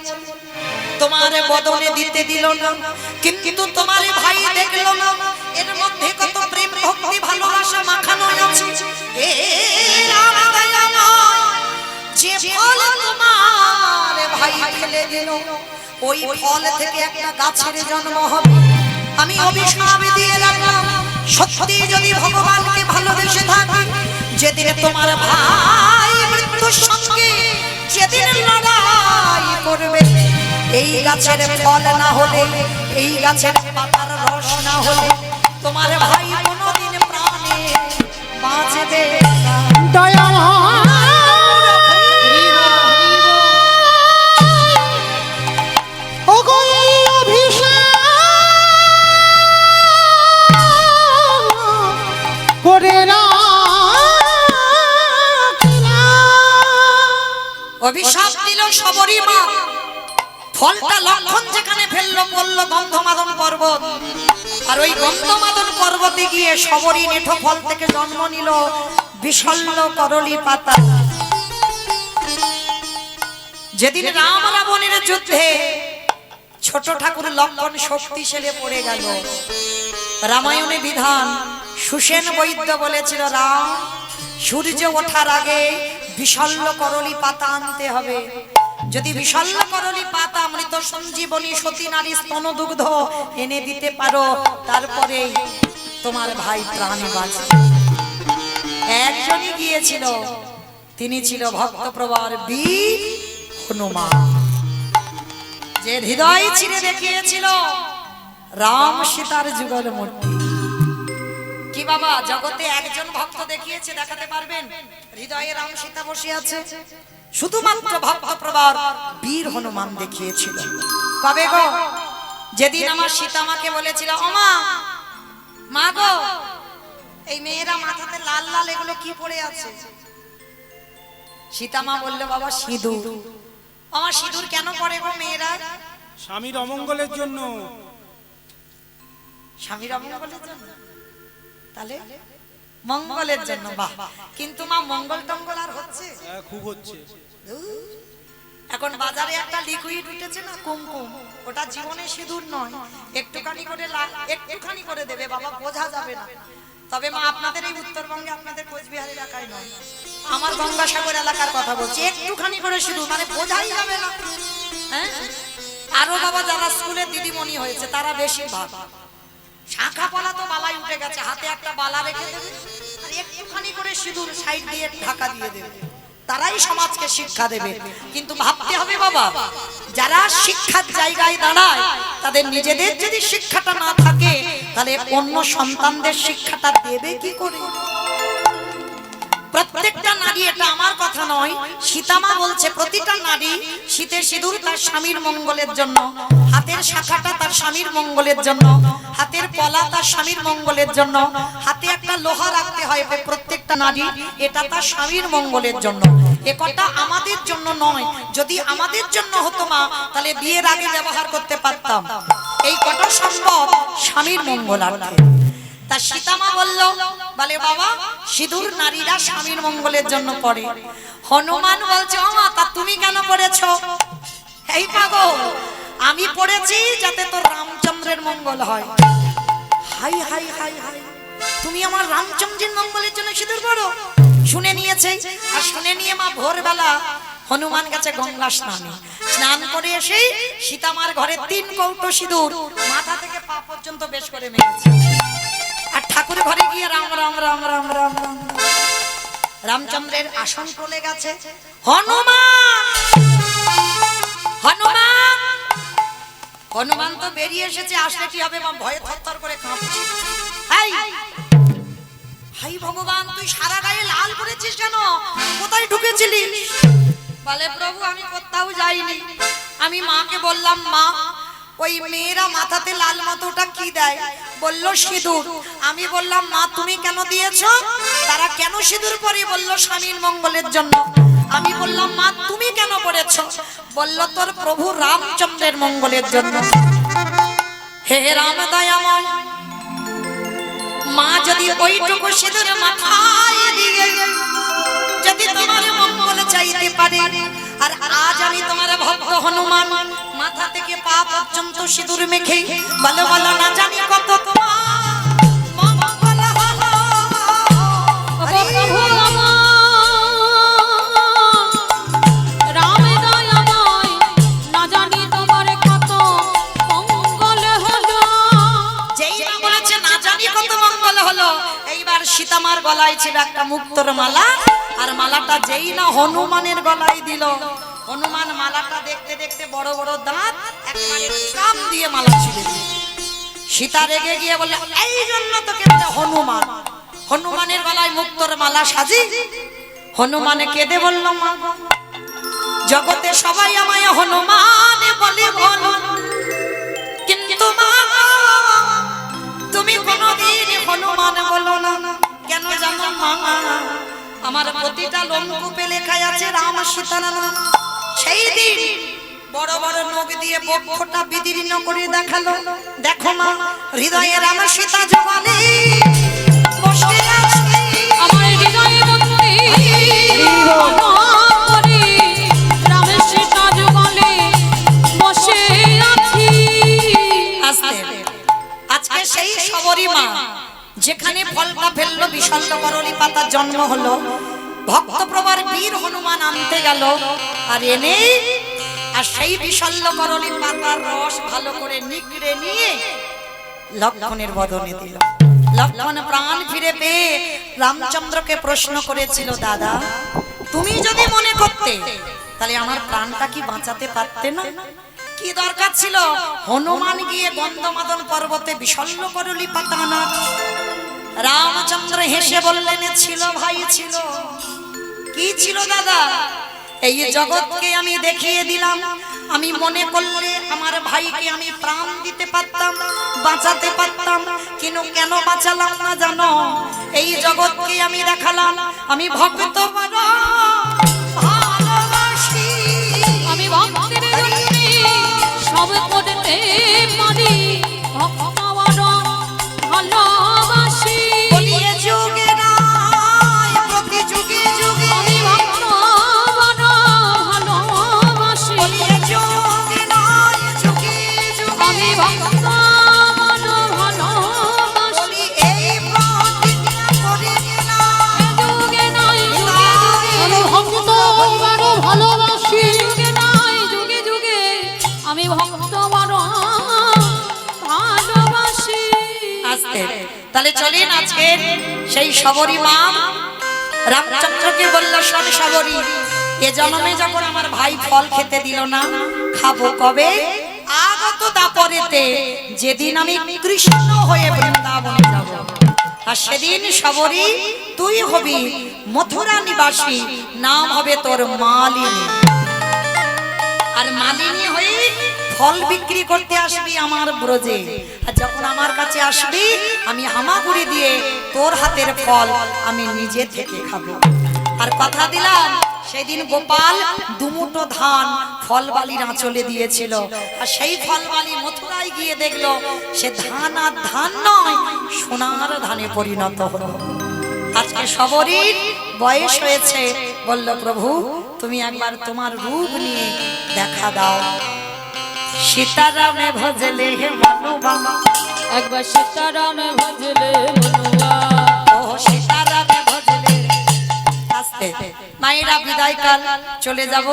তোমার বদনে দিতে দিল না, কিন্তু তোমার ভাই দেখলো না এর মধ্যে কত প্রেম ভক্তি ভালোবাসা মাখানো আছে। এ রাম দয়াময় যে ফল তোমার ভাই ফেলে দিল ওই ফল থেকে একটা গাছের জন্ম হবে। আমি অভিশাপ দিয়ে রাখলাম সত্যি যদি ভগবানকে ভালোবেসে থাকি যেদিন তোমার ভাই মৃত্যুর সঙ্গে যেদিন লড়াই করবে এই গাছের ফল না হলে এই গাছের পাতার রস না হলে তোমার ভাই কোনোদিন প্রাণে বাঁচবে না। অভিশাপ দিল সবরি মা, ফলটা লক্ষণ যেখানে ফেললো বলল গন্ধমাদন পর্বত, আর ওই গন্ধমাদন পর্বতে গিয়ে সবরি নেঠো ফল থেকে জন্ম নিল বিশল্য করলি পাতা। যেদিন রাম রাবণের যুদ্ধে ছোট ঠাকুর লক্ষণ শক্তিশালী পড়ে গেল, রামায়ণে বিধান সুসেন বৈদ্য বলেছিল রাম সূর্য ওঠার আগে বিশল্য করলি পাতা আনতে হবে, যদি বিশল্য করলি পাতা অমৃত সঞ্জীবনী সতী নারী স্তন দুগ্ধ এনে দিতে পারো, তারপরে তোমার ভাই প্রাণে বাঁচে। একজনই গিয়েছিল, তিনি ছিল ভক্তপ্রবর বীর হনুমান, যে হৃদয় ছিঁড়ে দেখিয়েছিল রাম সীতার যুগল মূর্তি। কি বাবা, জগতে একজন ভক্ত দেখিয়েছে, দেখাতে পারবেন হৃদয়ে রাম সীতা বসে আছে? শুধুমাত্র ভক্তপ্রবর বীর হনুমান দেখিয়েছিল। কবে গো? যেদিন আমার সীতা মাকে বলেছিল, ওমা মা গো, এই মেয়েরা মাথাতে লাল লাল এগুলো কি পড়ে আছে? সীতা মা বললো, বাবা সিঁদুর। আমার সিঁদুর কেন পড়ে গো মেয়েরা? স্বামীর অমঙ্গলের জন্য। স্বামীর অমঙ্গলের জন্য? তাহলে মঙ্গলের জন্য। বাহ, কিন্তু মা মঙ্গল টঙ্গল আর হচ্ছে? খুব হচ্ছে। এখন বাজারে একটা লিকুইড উঠেছে না, কুমকুম, ওটা জীবনে সিঁদুর নয়, একটুখানি করে একটুখানি করে দেবে বাবা, বোঝা যাবে না। তবে মা আপনাদের এই উত্তরবঙ্গে, আপনাদের কোচবিহার এলাকায় নয়, আমার গঙ্গাসাগর এলাকার কথা বলছি, একটুখানি করে সিঁদুর, মানে বোঝাই যাবে না। হ্যাঁ, আরো বাবা যারা স্কুলে দিদিমণি হয়েছে তারা বেশি ভাব, শাখা পলা তো বালাই উঠে গেছে, হাতে একটা বালা রেখে দেবে আর একটুখানি করে সিঁদুর সাইড দিয়ে ঢাকা দিয়ে দেবে, তারাই সমাজকে শিক্ষা দেবে। কিন্তু ভাবতে হবে বাবা, যারা শিক্ষার জায়গায় দাঁড়ায় তাদের নিজেদের যদি শিক্ষাটা না থাকে, তাহলে অন্য সন্তানদের শিক্ষাটা দেবে কি করে? প্রত্যেকটা নারী, এটা আমার কথা নয়, সীতামা বলছে প্রতিটা নারী শীতের সিঁদুর তার স্বামীর মঙ্গলের জন্য, হাতের শাখাটা তার স্বামীর মঙ্গলের জন্য, হাতের পলা তার স্বামীর মঙ্গলের জন্য, হাতে একটা লোহা রাখতে হয় প্রত্যেকটা নারী, এটা তার স্বামীর মঙ্গলের জন্য। এ কথা আমাদের জন্য নয়, যদি আমাদের জন্য হতো মা, তাহলে বিয়ের আগে ব্যবহার করতে পারতাম। এই কটা সম্ভব স্বামীর মঙ্গলার্থে। তা সীতামা বলল, বলে বাবা সিঁদুর নারীরা স্বামীর মঙ্গলের জন্য পড়ে। হনুমান বলছে, ও মা, তা তুমি কেন পড়েছো? এই পাগল, আমি পড়েছি যাতে তোর রামচন্দ্রের মঙ্গল হয়। হাই হাই হাই হাই, তুমি আমার রামচন্দ্রের মঙ্গলের জন্য সিঁদুর পড়ো? শুনে নিয়েছে, আর শুনে নিয়ে মা ভোরবেলা হনুমান গেছে গঙ্গা স্নানে, স্নান করে এসে সীতামার ঘরে 3 কৌটো সিঁদুর মাথা থেকে পা পর্যন্ত বেশ করে মেরেছে। আর ঠাকুর ঘরে গিয়ে রাম রাম রাম রাম রাম রাম, রামচন্দ্রের আসন চলে গেছে। হনুমান হনুমান হনুমান তো বেরিয়ে এসেছে, আসলে কি হবে মা? ভয়ে থরথর করে কাঁপছে। হাই ভগবান, তুই সারা গায়ে লাল করেছিস কেন? কোথায় ঢুকেছিলি? বলে, প্রভু আমি কোথাও যাইনি, আমি মাকে বললাম, মা ওই মেয়েরা মাথাতে লাল মতোটা কি দেয়? বলল সিঁদুর। আমি বললাম, মা তুমি কেন দিয়েছো? তারা কেন সিঁদুর পরে? বলল স্বামীর মঙ্গলের জন্য। আমি বললাম, মা তুমি কেন পড়েছো? বলল তোর প্রভু রামচন্দ্রের মঙ্গলের জন্য। হে রাম দয়াময়, মা যদি ওইটুকু সিঁদুর মাথায় দিয়ে যদি তোমার মঙ্গল চাইতে পারে, আর আজ আমি তোমার ভক্ত হনুমান মাথা থেকে পা পর্যন্ত সিঁদুর মেখে বলো বলো না জানি কত তোমার মঙ্গল হলো। রাম দয়াময়, না জানি তোমার কত মঙ্গল হলো। যেই না বলেছে না জানি কত মঙ্গল হলো, এইবার সীতামার গলায় ছিল একটা মুক্তোর মালা, আর মালাটা যেই না হনুমানের গলায় দিল, হনুমান মালাটা দেখতে দেখতে বড় বড় দাঁত একবারে কাম দিয়ে মালা ছিঁড়ে দিল। সীতা রেগে গিয়ে বলল, এই জন্য তোকে বলে হনুমান, হনুমানের গলায় মুক্তোর মালা সাজি। হনুমানে কেঁদে বলল, মা জগতে সবাই আমায় হনুমান বলে বলো, কিন্তু মা তুমি কোনদিন হনুমান বলো না। কেন জানো মা? আমার প্রতিটা লোমকূপে লেখা আছে রাম সীতার নাম। সেই দিন বড় বড় নখ দিয়ে বক্ষটা বিদীর্ণ করে দেখালো, দেখো মা হৃদয়ে রাম সীতা জবানে বসে আছে। আমার হৃদয়ে বন্দি করে রামের সীতা যুগলে বসে আছি। আজকে সেই সবরী মা যেখানে ফলটা ফেললো, বিশাল করলি পাতার জন্ম হলো, ভক্তপ্রবর বীর হনুমান আনতে গেল, আর এনে আর সেই বিশল্য করলি পাতার রস ভালো করে নিগড়ে নিয়ে লক্ষণের বদনে দিল। লক্ষণ প্রাণ ফিরে পেয়ে রামচন্দ্রকে প্রশ্ন করেছিল, দাদা তুমি যদি মনে করতে তাহলে আমার প্রাণটা কি বাঁচাতে পারতে না? কি দরকার ছিল হনুমান গিয়ে গন্ধমাদন পর্বতে বিশল্য করলি পাতা আনা? রামচন্দ্র হেসে বললেন, ছিল ভাই ছিল। কি ছিল দাদা? এই জগৎকে আমি দেখিয়ে দিলাম, আমি মনে করলে আমার ভাইকে আমি প্রাণ দিতে পারতাম, বাঁচাতে পারতাম, কিন্তু কেন বাঁচালাম না জানো? এই জগৎকে আমি দেখালাম আমি ভক্ত বড় ভালোবাসি, আমি ভক্তের জন্যে সব করতে পারি, ভক্ত বড় ভালোবাসি। বলিয়ে যুগে নাই প্রতি যুগে যুগে, আমি ভক্ত বড় ভালোবাসি, বলিয়ে যুগে নাই যুগে যুগে, আমি ভক্ত বড় ভালোবাসি। বলি এই প্রতিজ্ঞা করে নিলাম, যুগে নাই যুগে আমি যুগে, ভক্ত বড় ভালোবাসি। যুগে নাই যুগে যুগে, আমি ভক্ত বড় ভালোবাসি। আস্তে তাহলে চলেন আজকে সেই শবরী মা রামচন্দ্রকে বলল, শোন শবরী, এ জন্মে যখন আমার ভাই ফল খেতে দিল না, খাবো কবে? আগত দাপরেতে, যেদিন আমি কৃষ্ণ হয়ে বৃন্দাবনে যাব, আর সেদিন শবরী তুই হবি মথুরা নিবাসী, নাম হবে তোর মালিনী। আর মালিনী হয়ে ফল বিক্রি করতে আসবি আমার ব্রজে, আর যখন আমার কাছে আসবি আমি হামাগুড়ি দিয়ে তোর হাতের ফল আমি নিজে থেকে খাবো। আর কথা দিলাম সেদিন গোপাল দুমুটো ধান ফলবালির আঁচলে দিয়েছিল, আর সেই ফলবালি মথুরায় গিয়ে দেখলো সে ধান আর ধান নয়, সোনার ধানে পরিণত হলো। আজকে শবরীর বয়স হয়েছে, বলল প্রভু তুমি একবার তোমার রূপ নিয়ে দেখা দাও। সীতারামে ভজলে হে মনুবা, একবার সীতারামে ভজলে মনুয়া, ও সীতারামে ভজলে। আস্তে মায়েরা বিদায় কাল চলে যাব,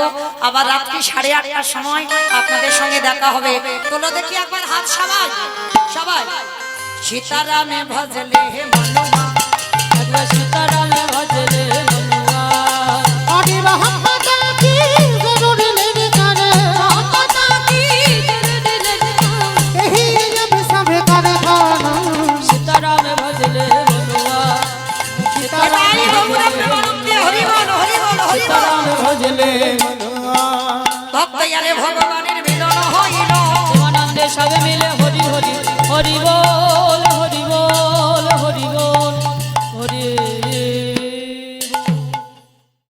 আবার রাত্রি 8:30টার সময় আপনাদের সঙ্গে দেখা হবে। তোলো দেখি একবার হাত সবাই সবাই। সীতারামে ভজলে হে মনুবা, একবার সীতারামে ভজলে মনুয়া, আরে বাহাদা কি জরুরি লেনে করে, কথা কি দিলে এই জব সবে করে খানা। সীতারামে ভজলে মনুয়া, এবারে ভগবান প্রেমানন্দে হরি বল হরি বল হরি বল। সীতারামে ভজলে ভক্ত আরে ভগবানের মিলন হইল, প্রেমানন্দে সবে মিলে হরি হরি হরি বল।